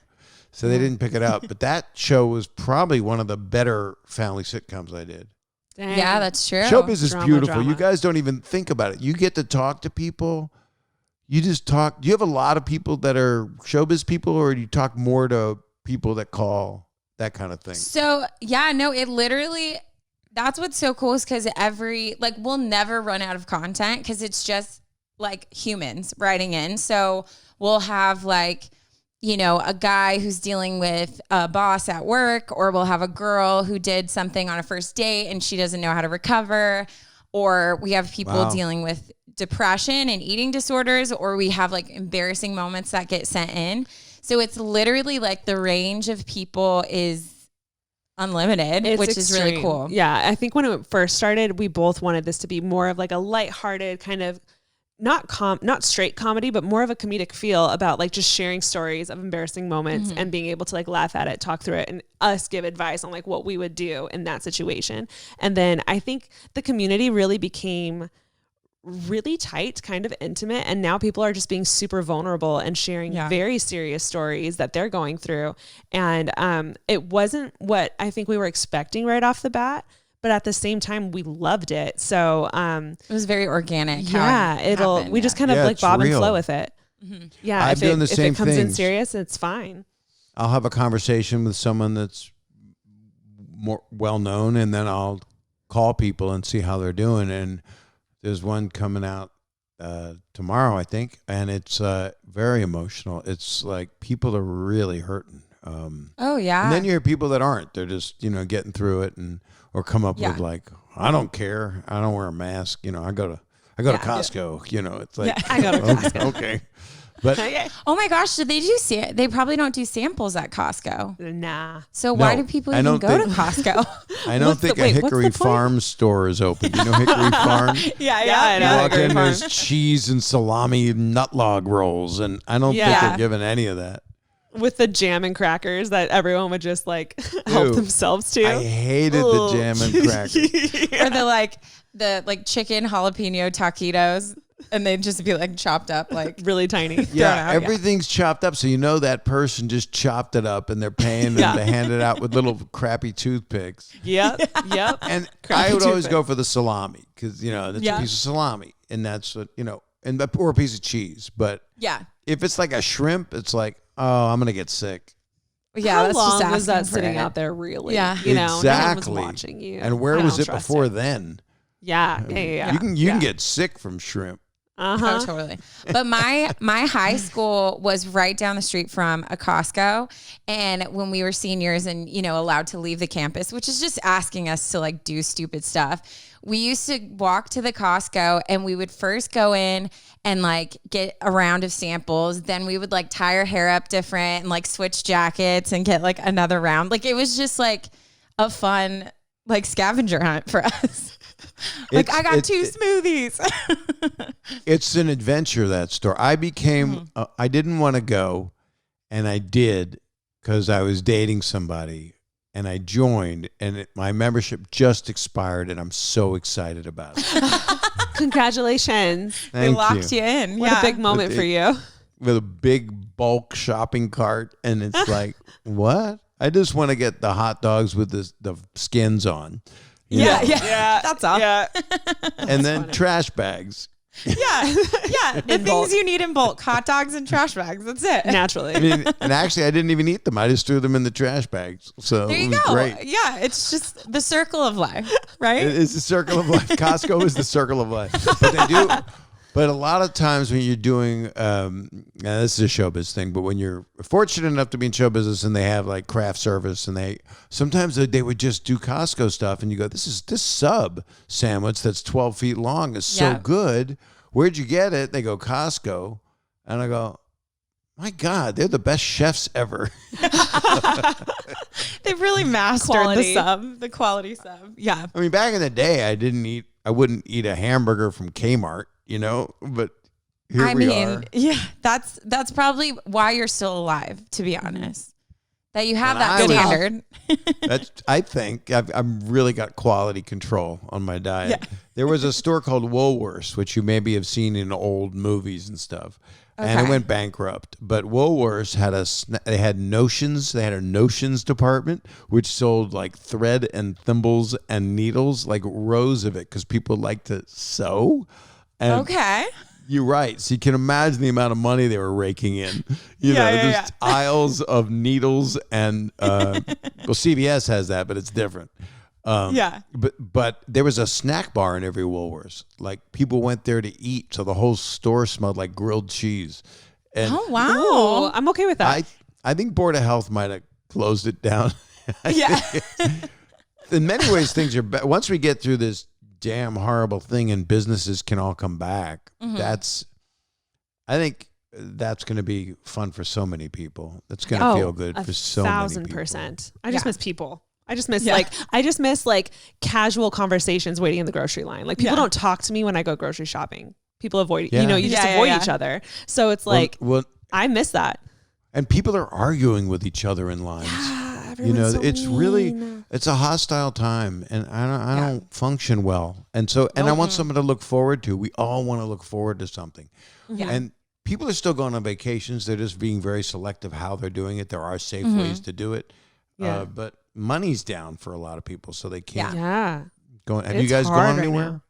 So they didn't pick it up, but that show was probably one of the better family sitcoms I did. Dang. Yeah, that's true. Showbiz is beautiful. Drama. You guys don't even think about it. You get to talk to people. You just talk. Do you have a lot of people that are showbiz people, or do you talk more to people that call, that kind of thing? So, it literally, that's what's so cool is because we'll never run out of content because it's just like humans writing in. So we'll have a guy who's dealing with a boss at work, or we'll have a girl who did something on a first date and she doesn't know how to recover, or we have people dealing with depression and eating disorders, or we have embarrassing moments that get sent in. So it's literally the range of people is unlimited, which is really cool. Yeah, I think when it first started, we both wanted this to be more of a lighthearted kind of not straight comedy, but more of a comedic feel about just sharing stories of embarrassing moments and being able to laugh at it, talk through it, and us give advice on what we would do in that situation. And then I think the community really became really tight, kind of intimate, and now people are just being super vulnerable and sharing very serious stories that they're going through. And it wasn't what I think we were expecting right off the bat, but at the same time, we loved it. So it was very organic. We just kind of bob and flow with it. Mm-hmm. Yeah, I'm doing the same if it comes in things. serious, it's fine. I'll have a conversation with someone that's more well known, and then I'll call people and see how they're doing. And There's one coming out tomorrow, I think, and it's very emotional. It's like people are really hurting. Oh yeah. And then you hear people that aren't. They're just getting through it, or come up with like, I don't care. I don't wear a mask. I go to Costco. It's like I go to Costco. Okay. But oh my gosh, did they they probably don't do samples at Costco. Nah. So why do people even go to Costco? I don't think a Hickory Farm store is open. You know Hickory Farm? I know. You walk in, there's cheese and salami nut log rolls, and I don't think they're giving any of that. With the jam and crackers that everyone would just like help themselves to. I hated the jam and crackers. Or the chicken jalapeno taquitos. And they'd just be like chopped up, like really tiny. Yeah, everything's chopped up. So that person just chopped it up, and they're paying them to hand it out with little crappy toothpicks. Yep. And I would always go for the salami because that's a piece of salami, and that's what or a piece of cheese. But if it's like a shrimp, it's like, oh, I'm gonna get sick. Yeah, how long was that sitting out there? Really? Yeah, exactly. No one was watching you. And where was it before then? Yeah. You can get sick from shrimp. Oh, totally. But my high school was right down the street from a Costco. And when we were seniors and, allowed to leave the campus, which is just asking us to like do stupid stuff, we used to walk to the Costco and we would first go in and like get a round of samples. Then we would like tie our hair up different and like switch jackets and get like another round. Like it was just like a fun like scavenger hunt for us. I got two smoothies. It's an adventure, that store. I became, I didn't want to go, and I did because I was dating somebody, and I joined, and my membership just expired, and I'm so excited about it. Congratulations. Thank they locked you in. What a big moment for you. With a big bulk shopping cart, and it's like, what? I just want to get the hot dogs with the skins on. Yeah. That's all. Yeah. And then trash bags. Yeah. The things bulk. you need in bulk: hot dogs and trash bags. That's it. Naturally. And actually, I didn't even eat them. I just threw them in the trash bags. So there you it was go. great. Yeah, it's just the circle of life, right? It is the circle of life. Costco is the circle of life. But they do. But a lot of times when you're doing, this is a showbiz thing, but when you're fortunate enough to be in show business and they have like craft service, and sometimes they would just do Costco stuff, and you go, this sub sandwich that's 12 feet long is so good. Where'd you get it? They go, Costco. And I go, my God, they're the best chefs ever. They've really mastered the quality sub. Yeah. I mean, back in the day, I wouldn't eat a hamburger from Kmart. But here we are. Yeah, that's probably why you're still alive, to be honest. That you have that standard. I think I've really got quality control on my diet. Yeah. There was a store called Woolworths, which you maybe have seen in old movies and stuff. Okay. And it went bankrupt. But Woolworths had Notions. They had a Notions department, which sold like thread and thimbles and needles, like rows of it, because people like to sew. And okay. You're right. So you can imagine the amount of money they were raking in. There's aisles of needles and, CVS has that, but it's different. But there was a snack bar in every Woolworths. Like people went there to eat, so the whole store smelled like grilled cheese. And oh wow! Ooh, I'm okay with that. I think Board of Health might have closed it down. In many ways, things are once we get through this damn horrible thing and businesses can all come back. I think that's going to be fun for so many people. That's going to feel good for so many people. 1,000%. I just miss people. I just miss like casual conversations waiting in the grocery line. Like people don't talk to me when I go grocery shopping. People avoid, you just avoid each other. So it's like, I miss that. And people are arguing with each other in lines. It's really, it's a hostile time, and I don't function well. And so, I want something to look forward to. We all want to look forward to something. Yeah. And people are still going on vacations. They're just being very selective how they're doing it. There are safe ways to do it. Yeah. But money's down for a lot of people, so they can't. Yeah. Have you guys gone anywhere? Right,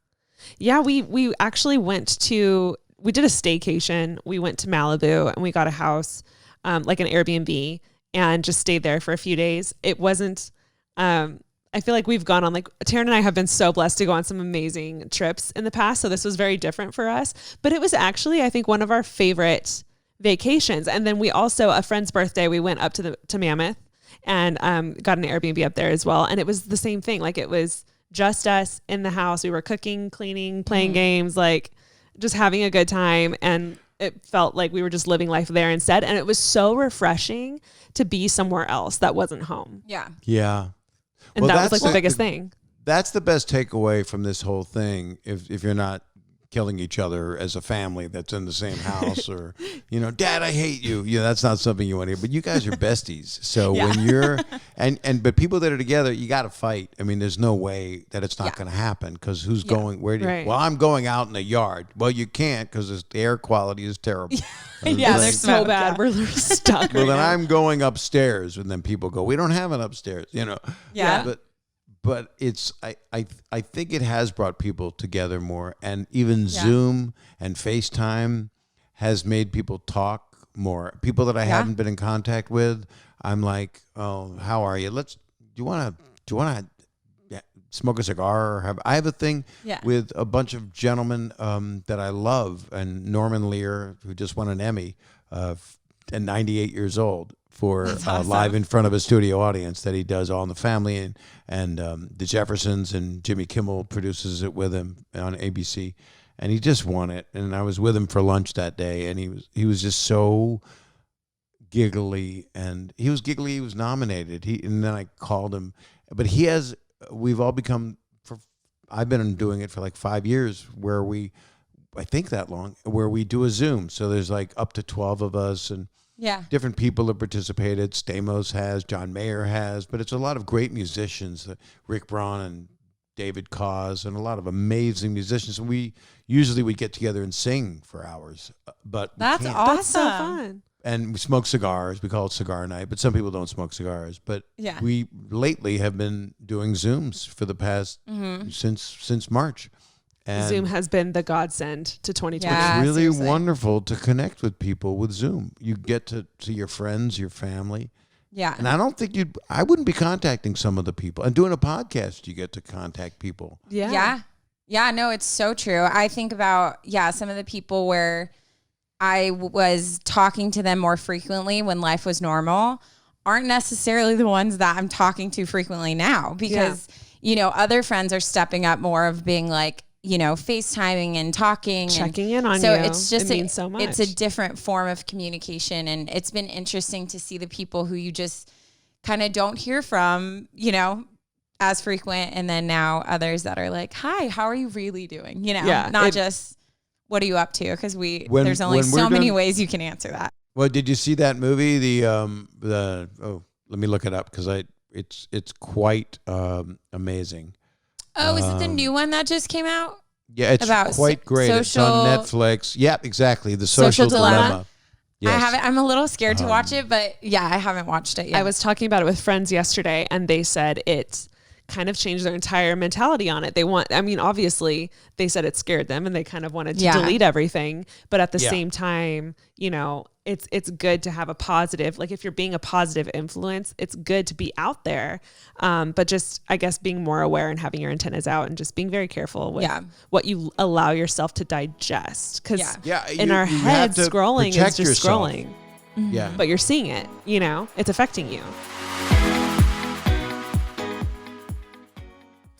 yeah, we actually we did a staycation. We went to Malibu and we got a house, like an Airbnb, and just stayed there for a few days. It wasn't, I I feel like we've gone on, like, Taryn and I have been so blessed to go on some amazing trips in the past. So this was very different for us, but it was actually, I think, one of our favorite vacations. And then we also, a friend's birthday, we went up to Mammoth and got an Airbnb up there as well. And it was the same thing. Like, it was just us in the house. We were cooking, cleaning, playing games, like just having a good time. And it felt like we were just living life there instead. And it was so refreshing to be somewhere else that wasn't home. Yeah. Yeah. And that was like the biggest thing. That's the best takeaway from this whole thing. If you're not killing each other as a family that's in the same house, or, Dad, I hate you. That's not something you want to hear. But you guys are besties. So when you're but people that are together, you got to fight. I mean, there's no way that it's not going to happen, because who's going where? Well, I'm going out in the yard. Well, you can't, because the air quality is terrible. They're so bad. We're stuck. Well, then I'm going upstairs, and then people go, we don't have an upstairs. Yeah. But it's I think it has brought people together more, and even Zoom and FaceTime has made people talk more. People that I haven't been in contact with, I'm like, oh, how are you? Do you want to smoke a cigar, or I have a thing with a bunch of gentlemen that I love, and Norman Lear, who just won an Emmy, and 98 years old, for awesome. Live in front of a studio audience, that he does All in the Family, and the Jeffersons, and Jimmy Kimmel produces it with him on ABC, and he just won it. And I was with him for lunch that day, and he was just so giggly, and he was nominated. And then I called him, but we've all become, I've been doing it for like 5 years, where I think that long, where we do a Zoom. So there's like up to 12 of us, and different people have participated. Stamos has, John Mayer has, but it's a lot of great musicians, Rick Braun and David Cause, and a lot of amazing musicians. And we get together and sing for hours, but that's awesome. That's so fun. And we smoke cigars. We call it cigar night, but some people don't smoke cigars. But we lately have been doing Zooms for the past since March. And Zoom has been the godsend to 2020. It's really wonderful to connect with people with Zoom. You get to see your friends, your family. Yeah. And I don't think I wouldn't be contacting some of the people. And doing a podcast, you get to contact people. Yeah. Yeah. Yeah, no, it's so true. I think about, some of the people where I was talking to them more frequently when life was normal aren't necessarily the ones that I'm talking to frequently now, because, other friends are stepping up more of being like, FaceTiming and talking, checking in on you. So it's just, it means so much. It's a different form of communication. And it's been interesting to see the people who you just kind of don't hear from, as frequent. And then now others that are like, hi, how are you really doing? Not just, what are you up to? Because there's only so many ways you can answer that. Well, did you see that movie? Let me look it up, because it's quite amazing. Oh, is it the new one that just came out? Yeah, it's quite great. It's on Netflix. Yeah, exactly. The Social Dilemma. Yes. I haven't. I'm a little scared to watch it, but I haven't watched it yet. I was talking about it with friends yesterday, and they said it's kind of changed their entire mentality on it. Obviously they said it scared them, and they kind of wanted to delete everything. But at the same time, it's good to have a positive, like if you're being a positive influence, it's good to be out there. But just, I guess, being more aware and having your antennas out, and just being very careful with what you allow yourself to digest. Because in our heads, scrolling is just yourself. Scrolling. Yeah. But you're seeing it, it's affecting you.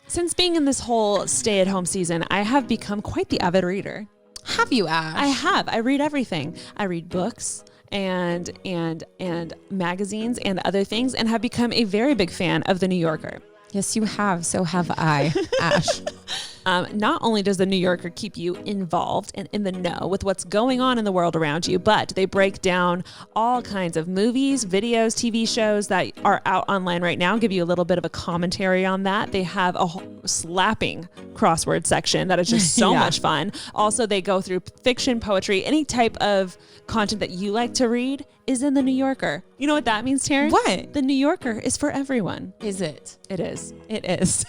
Since being in this whole stay-at-home season, I have become quite the avid reader. Have you, Ash? I have. I read everything. I read books and magazines and other things, and have become a very big fan of The New Yorker. Yes, you have. So have I, Ash. Not only does The New Yorker keep you involved and in the know with what's going on in the world around you, but they break down all kinds of movies, videos, TV shows that are out online right now, give you a little bit of a commentary on that. They have a slapping crossword section that is just so much fun. Also, they go through fiction, poetry, any type of content that you like to read is in The New Yorker. You know what that means, Taryn? What? The New Yorker is for everyone. Is it? It is. It is.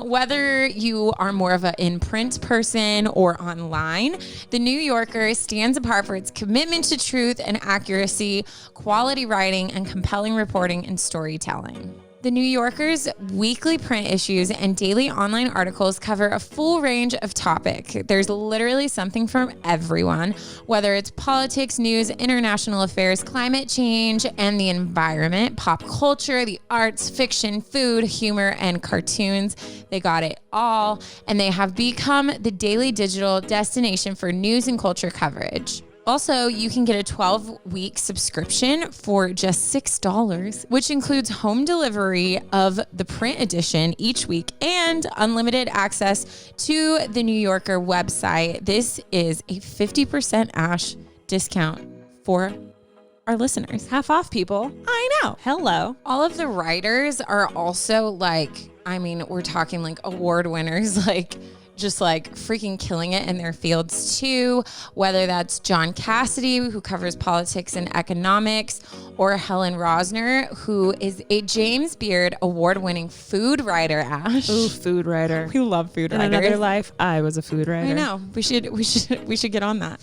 Whether you are more of an in-print person or online, The New Yorker stands apart for its commitment to truth and accuracy, quality writing, and compelling reporting and storytelling. The New Yorker's weekly print issues and daily online articles cover a full range of topics. There's literally something from everyone, whether it's politics, news, international affairs, climate change, and the environment, pop culture, the arts, fiction, food, humor, and cartoons. They got it all, and they have become the daily digital destination for news and culture coverage. Also, you can get a 12-week subscription for just $6, which includes home delivery of the print edition each week and unlimited access to the New Yorker website. This is a 50% Ash discount for our listeners. Half off, people. I know. Hello. All of the writers are also like, I mean, we're talking like award winners, like just like freaking killing it in their fields too, whether that's John Cassidy, who covers politics and economics, or Helen Rosner, who is a James Beard award-winning food writer, Ash. Ooh, food writer. We love food writers. In another life, I was a food writer. I know. We should get on that.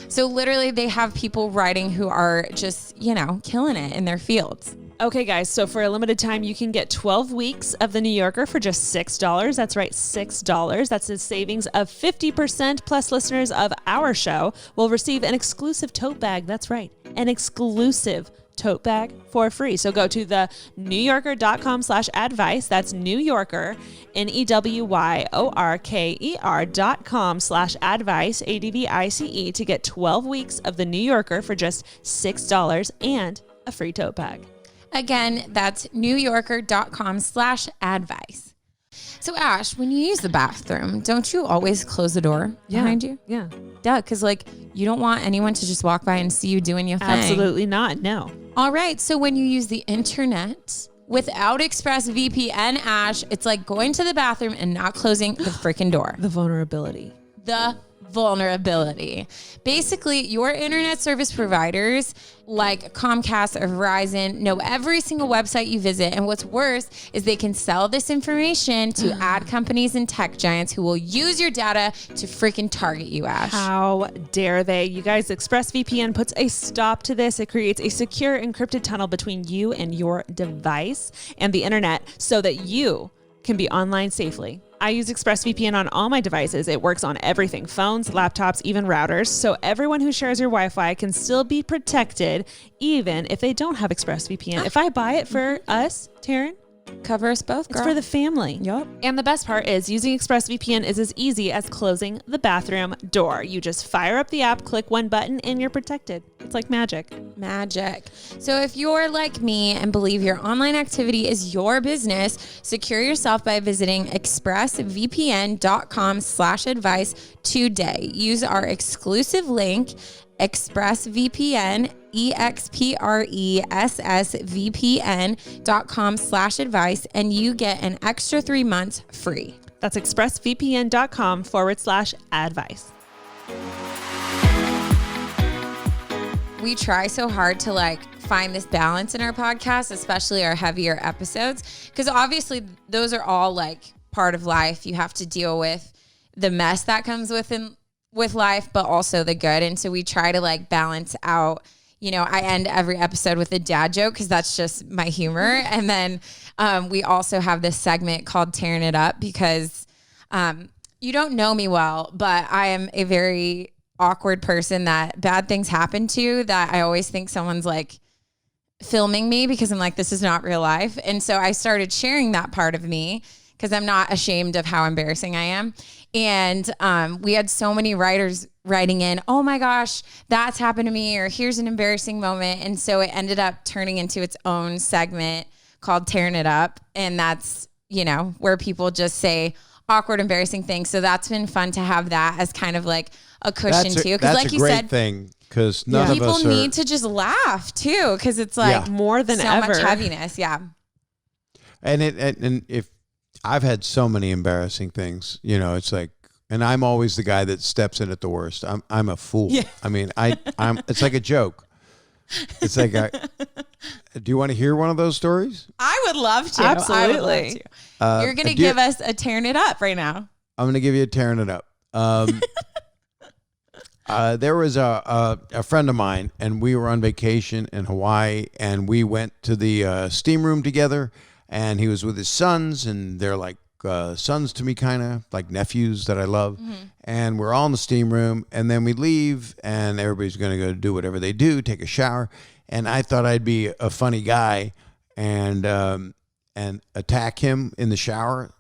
So literally they have people writing who are just, killing it in their fields. Okay, guys, so for a limited time, you can get 12 weeks of The New Yorker for just $6. That's right, $6. That's a savings of 50%, plus listeners of our show will receive an exclusive tote bag. That's right, an exclusive tote bag for free. So go to the newyorker.com/advice. That's New Yorker, NEWYORKER.com/advice, ADVICE, to get 12 weeks of The New Yorker for just $6 and a free tote bag. Again, that's newyorker.com/advice. So Ash, when you use the bathroom, don't you always close the door behind you? Yeah. Duh, because you don't want anyone to just walk by and see you doing your thing. Absolutely not. No. All right. So when you use the internet without ExpressVPN, Ash, it's like going to the bathroom and not closing the freaking door. The vulnerability. Basically, your internet service providers like Comcast or Verizon know every single website you visit. And what's worse is they can sell this information to ad companies and tech giants who will use your data to freaking target you, Ash. How dare they? You guys, ExpressVPN puts a stop to this. It creates a secure encrypted tunnel between you and your device and the internet so that you can be online safely. I use ExpressVPN on all my devices. It works on everything, phones, laptops, even routers. So everyone who shares your Wi-Fi can still be protected, even if they don't have ExpressVPN. If I buy it for us, Taryn, cover us both, girl. It's for the family. Yep. And the best part is using ExpressVPN is as easy as closing the bathroom door. You just fire up the app, click one button, and you're protected. It's like magic. So if you're like me and believe your online activity is your business, secure yourself by visiting expressvpn.com/advice today. Use our exclusive link, ExpressVPN, EXPRESSVPN.com/advice, and you get an extra 3 months free. That's expressvpn.com/advice. We try so hard to find this balance in our podcast, especially our heavier episodes, because obviously those are all part of life. You have to deal with the mess that comes with life, but also the good. And so we try to balance out. I end every episode with a dad joke because that's just my humor. And then we also have this segment called Tearing It Up because you don't know me well, but I am a very awkward person that bad things happen to, that I always think someone's filming me because I'm this is not real life. And so I started sharing that part of me because I'm not ashamed of how embarrassing I am. And we had so many writers writing in, oh my gosh, that's happened to me, or here's an embarrassing moment. And so it ended up turning into its own segment called Tearing It Up. And that's, where people just say awkward, embarrassing things. So that's been fun to have that as kind of a cushion too. Because like you said, thing. Because none of us people need to just laugh too. Because it's more than so ever much heaviness. Yeah. And if I've had so many embarrassing things, it's and I'm always the guy that steps in at the worst. I'm a fool. Yeah. I mean, I'm it's like a joke. It's do you want to hear one of those stories? I would love to. Absolutely. You're going to give us a Tearing It Up right now. I'm going to give you a Tearing It Up. There was a friend of mine, and we were on vacation in Hawaii, and we went to the steam room together, and he was with his sons, and they're like sons to me, kind of like nephews that I love. And we're all in the steam room, and then we leave, and everybody's going to go do whatever they do, take a shower. And I thought I'd be a funny guy and attack him in the shower.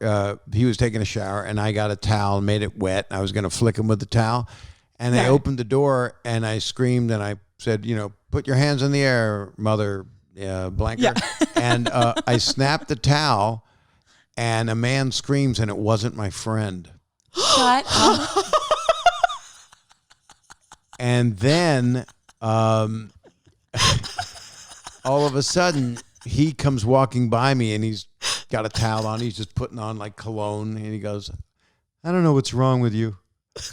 He was taking a shower, and I got a towel and made it wet. I was going to flick him with the towel, and I opened the door, and I screamed, and I said, put your hands in the air, mother blanker. Yeah. And I snapped the towel, and a man screams, and it wasn't my friend. Shut up. And then all of a sudden, he comes walking by me, and he's got a towel on. He's just putting on like cologne, and he goes, I don't know what's wrong with you.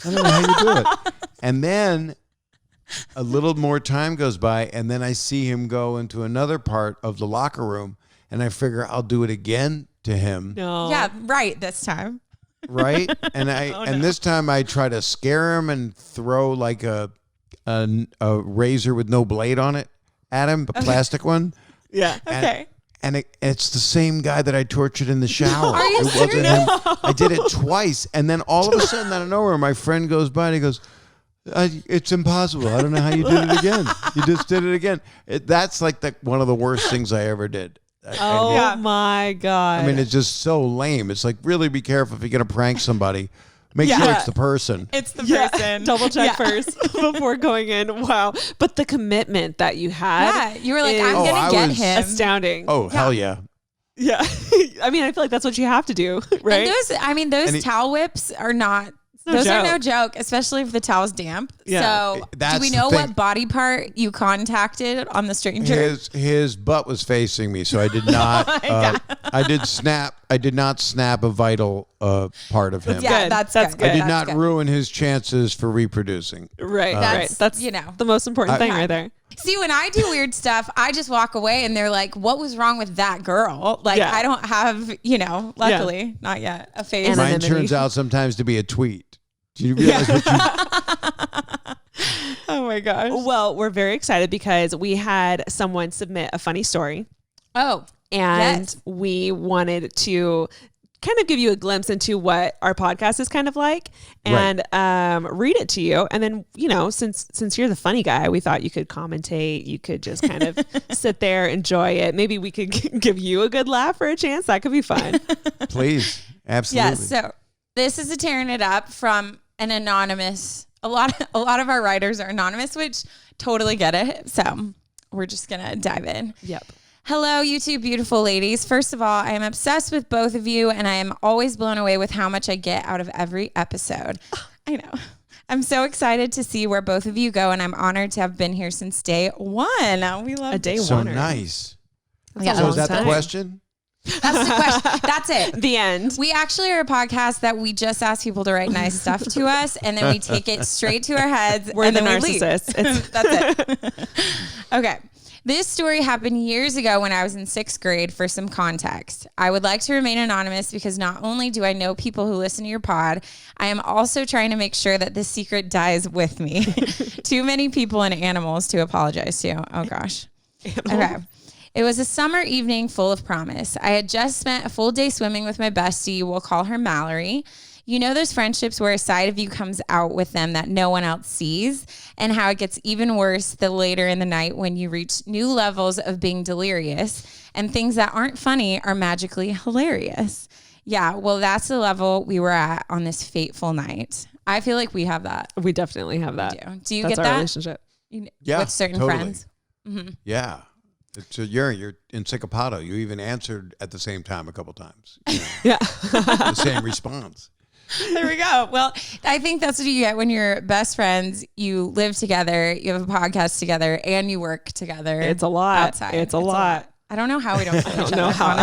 I don't know how you do it. And then a little more time goes by, and then I see him go into another part of the locker room, and I figure I'll do it again to him. No. Yeah, right, this time. Right? And and this time I try to scare him and throw like a razor with no blade on it at him, a plastic one. Yeah. Okay. And it's the same guy that I tortured in the shower. Are you serious? Him. I did it twice, and then all of a sudden, out of nowhere, my friend goes by and he goes, "It's impossible. I don't know how you did it again. You just did it again." That's like one of the worst things I ever did. My God! I mean, it's just so lame. It's like, really be careful if you're gonna prank somebody. Make sure it's the person. It's the person. Double check first before going in. Wow. But the commitment that you had. Yeah. You were like, I'm going to get him. Astounding. Oh, hell yeah. Yeah. I mean, I feel like that's what you have to do, right? And those towel whips are not. Those are no joke, especially if the towel's damp. Yeah. So, do we know what body part you contacted on the stranger? His butt was facing me, so I did not. I did not snap a vital part of him. Yeah, that's good. I did not ruin his chances for reproducing. Right. That's the most important thing right there. See, when I do weird stuff, I just walk away, and they're like, "What was wrong with that girl?" Like, I don't have, luckily, not yet, a face. Mine turns out sometimes to be a tweet. Do you realize what you... Oh my gosh. Well, we're very excited because we had someone submit a funny story. Oh, and we wanted to kind of give you a glimpse into what our podcast is kind of like and read it to you. And then, since you're the funny guy, we thought you could commentate. You could just kind of sit there, enjoy it. Maybe we could give you a good laugh for a chance. That could be fun. Please. Absolutely. Yes. So this is a Tearing It Up from an anonymous. A lot of our writers are anonymous, which totally get it. So we're just going to dive in. Yep. Hello, you two beautiful ladies. First of all, I am obsessed with both of you, and I am always blown away with how much I get out of every episode. I know. I'm so excited to see where both of you go, and I'm honored to have been here since day one. We love a day one. So nice. Yeah, so is that the question? That's the question. That's it. The end. We actually are a podcast that we just ask people to write nice stuff to us, and then we take it straight to our heads. We're and the then narcissists. That's it. Okay. This story happened years ago when I was in 6th grade. For some context, I would like to remain anonymous because not only do I know people who listen to your pod, I am also trying to make sure that this secret dies with me. Too many people and animals to apologize to. Oh gosh. Okay. It was a summer evening full of promise. I had just spent a full day swimming with my bestie. We'll call her Mallory. You know those friendships where a side of you comes out with them that no one else sees, and how it gets even worse the later in the night when you reach new levels of being delirious and things that aren't funny are magically hilarious. Yeah, well, that's the level we were at on this fateful night. I feel like we have that. We definitely have that. Do you that's get our that? Relationship. Yeah, with certain totally. friends? Mm-hmm. Yeah. So you're in Sicapato. You even answered at the same time a couple times. Yeah. The same response. There we go. Well, I think that's what you get when you're best friends. You live together, you have a podcast together, and you work together. It's a lot. Outside. It's a lot. I don't know how we don't. I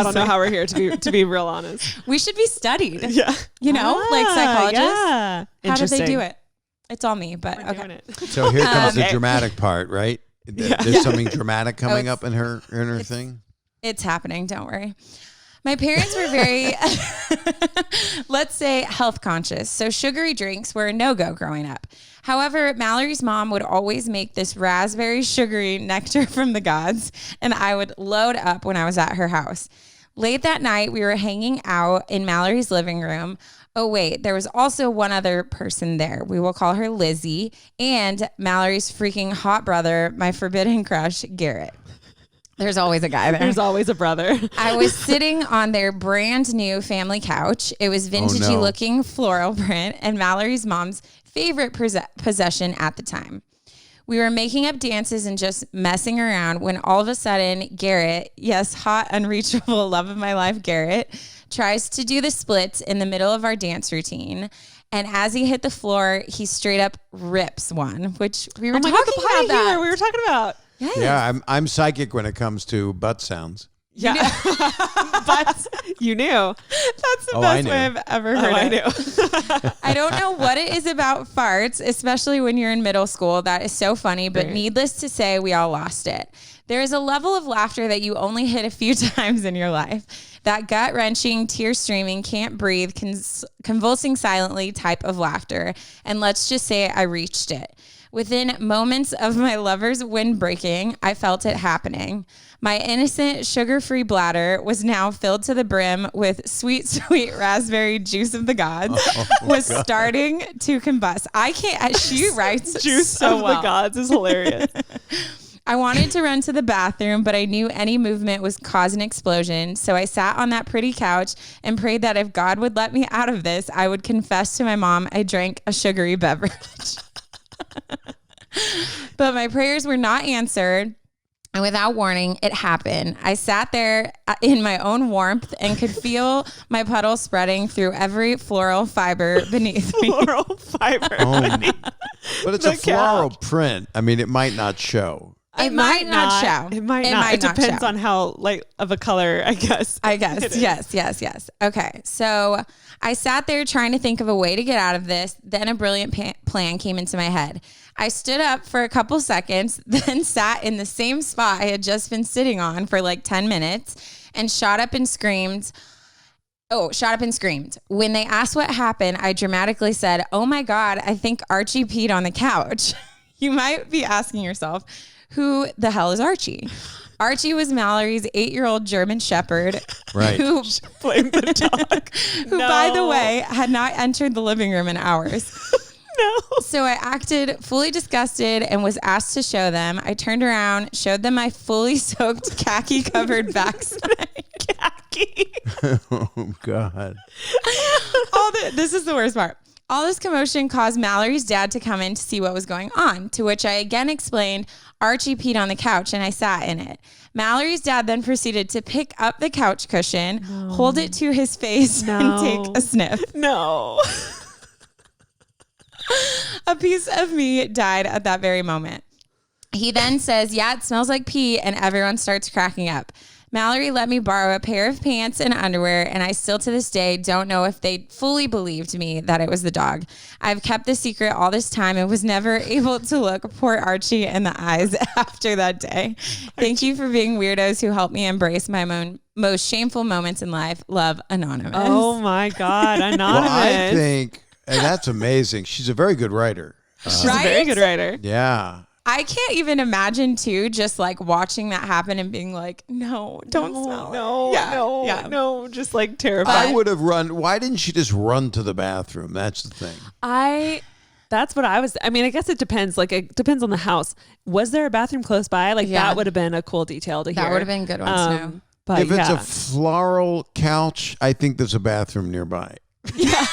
don't know how we're here to be real honest. We should be studied. Yeah. Like psychologists. Yeah. How did they do it? It's all me, but we're doing it. So here comes the dramatic part, right? There's something dramatic coming up in her thing. It's happening. Don't worry. My parents were very, let's say, health conscious. So sugary drinks were a no-go growing up. However, Mallory's mom would always make this raspberry sugary nectar from the gods, and I would load up when I was at her house. Late that night, we were hanging out in Mallory's living room. Oh, wait, there was also one other person there. We will call her Lizzie, and Mallory's freaking hot brother, my forbidden crush, Garrett. There's always a guy there. There's always a brother. I was sitting on their brand new family couch. It was vintagey looking floral print and Mallory's mom's favorite possession at the time. We were making up dances and just messing around when all of a sudden Garrett, yes, hot, unreachable love of my life, Garrett, tries to do the splits in the middle of our dance routine. And as he hit the floor, he straight up rips one, which we were talking about that. We were talking about. Yes. Yeah, I'm psychic when it comes to butt sounds. Yeah. But you knew. That's the best way I've ever heard I it. knew. I don't know what it is about farts, especially when you're in middle school. That is so funny, but needless to say, we all lost it. There is a level of laughter that you only hit a few times in your life. That gut-wrenching, tear-streaming, can't breathe, convulsing silently type of laughter. And let's just say I reached it. Within moments of my lover's wind breaking, I felt it happening. My innocent, sugar-free bladder was now filled to the brim with sweet, sweet raspberry juice of the gods, starting to combust. I can't, she writes juice so of well. the gods is hilarious. I wanted to run to the bathroom, but I knew any movement was cause an explosion. So I sat on that pretty couch and prayed that if God would let me out of this, I would confess to my mom I drank a sugary beverage. But my prayers were not answered. And without warning, it happened. I sat there in my own warmth and could feel my puddle spreading through every floral fiber beneath me. Floral fiber. But it's a floral print. I mean, it might not show. It might not show. It might not. It depends on how light of a color, I guess. Yes. Okay. So I sat there trying to think of a way to get out of this. Then a brilliant plan came into my head. I stood up for a couple seconds, then sat in the same spot I had just been sitting on for like 10 minutes and shot up and screamed. When they asked what happened, I dramatically said, "Oh my God, I think Archie peed on the couch." You might be asking yourself, who the hell is Archie? Archie was Mallory's 8-year-old German Shepherd, right? Who blamed the dog. Who, by the way, had not entered the living room in hours. No. So I acted fully disgusted and was asked to show them. I turned around, showed them my fully soaked khaki-covered backside. Khaki. Oh God! This is the worst part. All this commotion caused Mallory's dad to come in to see what was going on, to which I again explained Archie peed on the couch and I sat in it. Mallory's dad then proceeded to pick up the couch cushion, hold it to his face, and take a sniff. No. A piece of me died at that very moment. He then says, "Yeah, it smells like pee," and everyone starts cracking up. Mallory let me borrow a pair of pants and underwear, and I still to this day don't know if they fully believed me that it was the dog. I've kept the secret all this time and was never able to look poor Archie in the eyes after that day. Thank you for being weirdos who helped me embrace my most shameful moments in life. Love, Anonymous. Oh my God, Anonymous. Well, I think that's amazing. She's a very good writer. She's a very good writer. Yeah. I can't even imagine too, just like watching that happen and being like, no, don't smell it. No, just like terrified. I would have run. Why didn't she just run to the bathroom? That's the thing. That's what I was. I mean, I guess it depends. Like, it depends on the house. Was there a bathroom close by? Like, that would have been a cool detail to hear. That would have been a good one to know. But if it's a floral couch, I think there's a bathroom nearby. Yeah.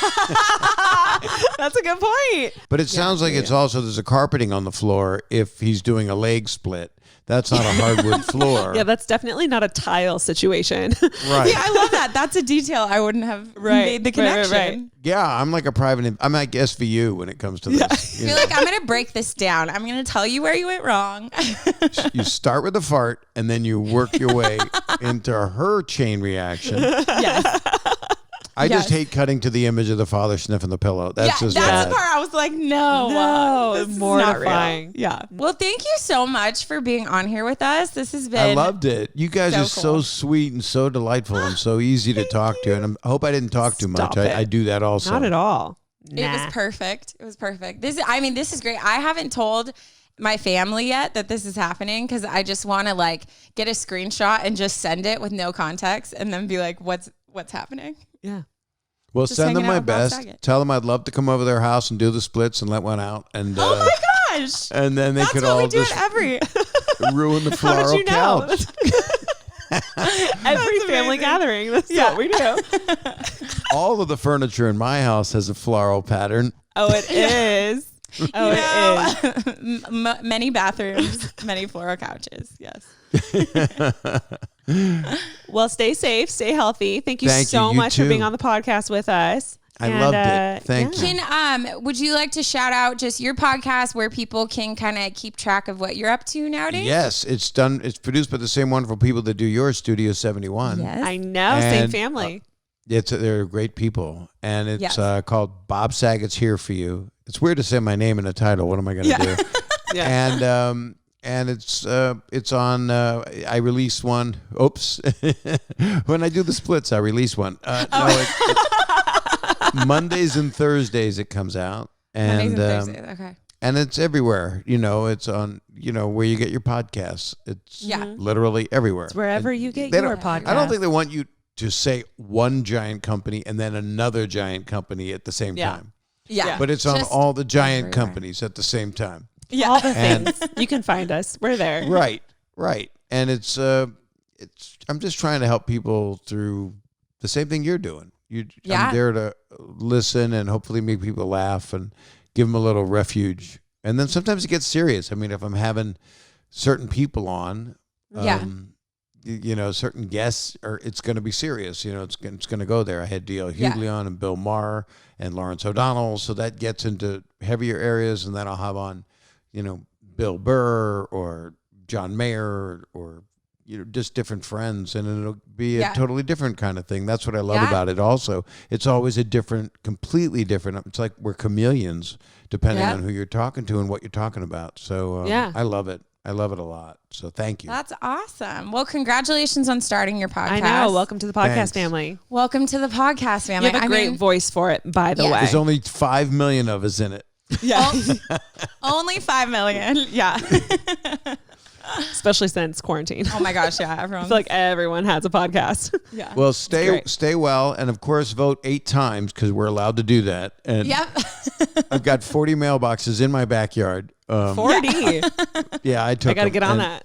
That's a good point. But it sounds like it's also there's a carpeting on the floor if he's doing a leg split. That's not a hardwood floor. Yeah, that's definitely not a tile situation. Right. Yeah, I love that. That's a detail I wouldn't have made the connection. Right. Yeah, I'm like I'm like SVU when it comes to this. I feel like I'm going to break this down. I'm going to tell you where you went wrong. You start with the fart and then you work your way into her chain reaction. Yes. I just hate cutting to the image of the father sniffing the pillow. That's the part I was like, no, this is mortifying. Not real. Yeah. Well, thank you so much for being on here with us. This has been. I loved it. You guys are so sweet and so delightful and so easy to talk to. And I hope I didn't talk too much. I do that also. Not at all. It was perfect. This is great. I haven't told my family yet that this is happening because I just want to like get a screenshot and just send it with no context and then be like, what's happening? Yeah. Well, Just send them hanging my out with Bob best. Saget. Tell them I'd love to come over their house and do the splits and let one out. And Oh my gosh. and then they That's could what all we do just at every. ruin the How floral did you know? couch. Every family gathering. That's what we do. All of the furniture in my house has a floral pattern. Oh, it is. Oh, it is. Many bathrooms, many floral couches. Yes. Well, stay safe, stay healthy. Thank you Thank so you. You much for too. being on the podcast with us. I loved it. Thank you. Would you like to shout out just your podcast where people can kind of keep track of what you're up to nowadays? Yes, it's done. It's produced by the same wonderful people that do your Studio 71. Yes. I know, same family. They're great people, and it's Yes. called Bob Saget's Here for You. It's weird to say my name in a title. What am I going to do? Yeah. And it's on. I released one. Oops, when I do the splits, I release one. No, it's Mondays and Thursdays it comes out, and Mondays and Thursdays. Okay. and it's everywhere. It's on. Where you get your podcasts. It's literally everywhere. It's wherever you get They your don't- podcast. I don't think they want you to say one giant company and then another giant company at the same time. Yeah. But it's on Just all the giant everywhere. companies at the same time. Yeah. all the And- things. You can find us. We're there. Right. And it's I'm just trying to help people through the same thing you're doing. Yeah. I'm there to listen and hopefully make people laugh and give them a little refuge. And then sometimes it gets serious. I mean, if I'm having certain people on, certain guests, or it's going to be serious. It's going to go there. I had D.L. Hughley on and Bill Maher and Lawrence O'Donnell, so that gets into heavier areas. And then I'll have on, Bill Burr or John Mayer or just different friends, and it'll be a totally different kind of thing. That's what I love about it. Also, it's always completely different. It's like we're chameleons, depending on who you're talking to and what you're talking about. So I love it. I love it a lot. So thank you. That's awesome. Well, congratulations on starting your podcast. I know. Welcome to the podcast Thanks. family. Welcome to the podcast family. You have a great voice for it, by the way. There's only 5 million of us in it. Yeah. Only 5 million. Yeah. Especially since quarantine. Oh my gosh. Yeah. I Everyone. feel like everyone has a podcast. Yeah. Well, great. stay well, and of course, vote 8 times because we're allowed to do that. And Yep. I've got 40 mailboxes in my backyard. 40. Yeah, I took. I got to them. get on And- that.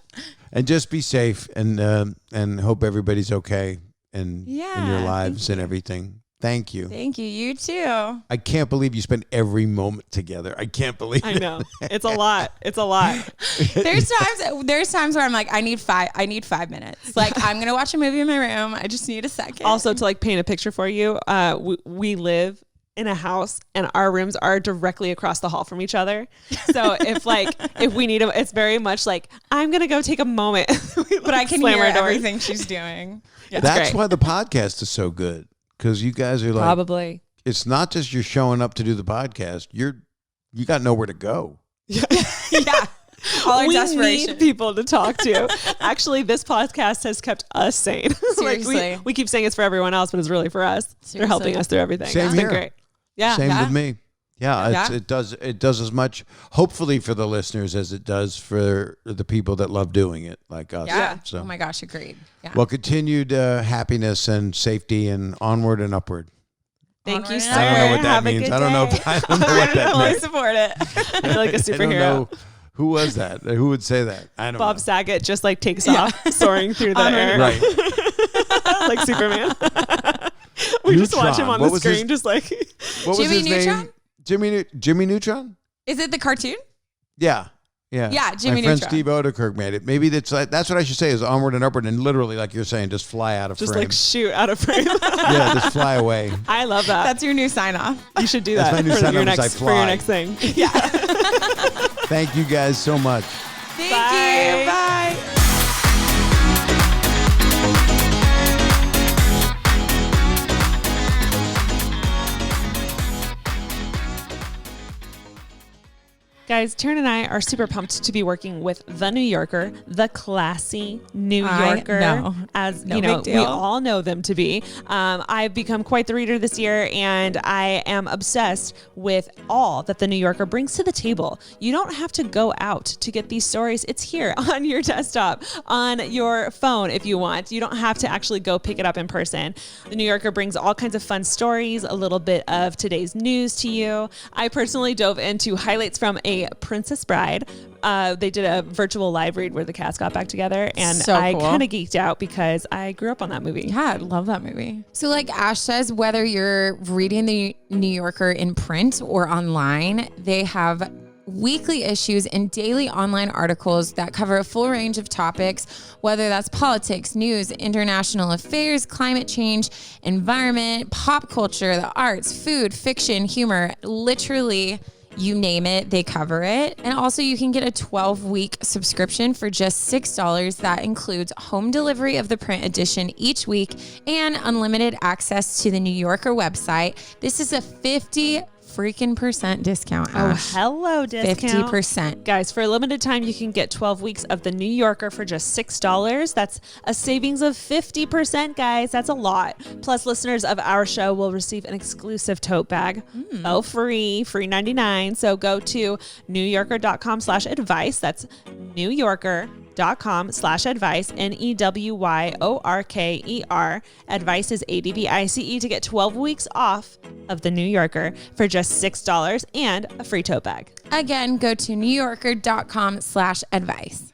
And just be safe, and hope everybody's okay in your lives and everything. Thank you. Thank you. You too. I can't believe you spend every moment together. I can't believe I it. know. It's a lot. It's a lot. There's times where I'm like, I need 5 minutes. Like I'm going to watch a movie in my room. I just need a second. Also, to like paint a picture for you, we live in a house and our rooms are directly across the hall from each other. So if we need it's very much like, I'm going to go take a moment. but I can slam hear our doors. everything she's doing. Yeah. That's great. why the podcast is so good, because you guys are like, Probably. it's not just you're showing up to do the podcast. You got nowhere to go. Yeah. All our We desperation. need people to talk to. Actually, this podcast has kept us sane. Seriously. we keep saying it's for everyone else, but it's really for us. They're helping us through everything. Same It's been here. great. Yeah. Same Yeah. with me. Yeah, it does as much, hopefully, for the listeners as it does for the people that love doing it, like us. Yeah. So, Oh my gosh. Agreed. Yeah. well, continued happiness and safety and onward and upward. Thank you, Onward sir. and I don't know what that Have a means. good I don't know. day. I don't know what that I means. support it. I feel like a I don't superhero. know. Who was that? Who would say that? I don't Bob know. Saget just like takes off, soaring through the air, Right. like Superman. We just watch him Neutron. on What the was screen, his- just like What was Jimmy his Neutron? name? Jimmy Neutron? Is it the cartoon? Yeah. Yeah. Yeah, Jimmy My friend Neutron. Steve Odekirk made it. Maybe that's what I should say is onward and upward, and literally, like you're saying, just fly out of just frame. like shoot out of frame. Yeah, just fly away. I love that. That's your new sign off. You should do That's that my new for sign your off is I next for your fly. next thing. Yeah. Thank you guys so much. Thank Bye. you. Bye. Guys, Taryn and I are super pumped to be working with The New Yorker, the classy New Yorker, as you know, we all know them to be. I've become quite the reader this year, and I am obsessed with all that The New Yorker brings to the table. You don't have to go out to get these stories. It's here on your desktop, on your phone if you want. You don't have to actually go pick it up in person. The New Yorker brings all kinds of fun stories, a little bit of today's news to you. I personally dove into highlights from A Princess Bride. They did a virtual live read where the cast got back together, and so I kind of geeked out because I grew up on that movie. Yeah, I love that movie. So like Ash says, whether you're reading the New Yorker in print or online, they have weekly issues and daily online articles that cover a full range of topics, whether that's politics, news, international affairs, climate change, environment, pop culture, the arts, food, fiction, humor, literally you name it, they cover it. And also you can get a 12-week subscription for just $6 that includes home delivery of the print edition each week and unlimited access to the New Yorker website. This is a 50% discount. Ash. Oh, hello, discount. 50%. Guys, for a limited time, you can get 12 weeks of the New Yorker for just $6. That's a savings of 50%, guys. That's a lot. Plus, listeners of our show will receive an exclusive tote bag. Oh, free 99. So go to newyorker.com/advice. That's newyorker.com/advice, NEWYORKER. Advice is ADVICE to get 12 weeks off of the New Yorker for just $6 and a free tote bag. Again, go to newyorker.com/advice.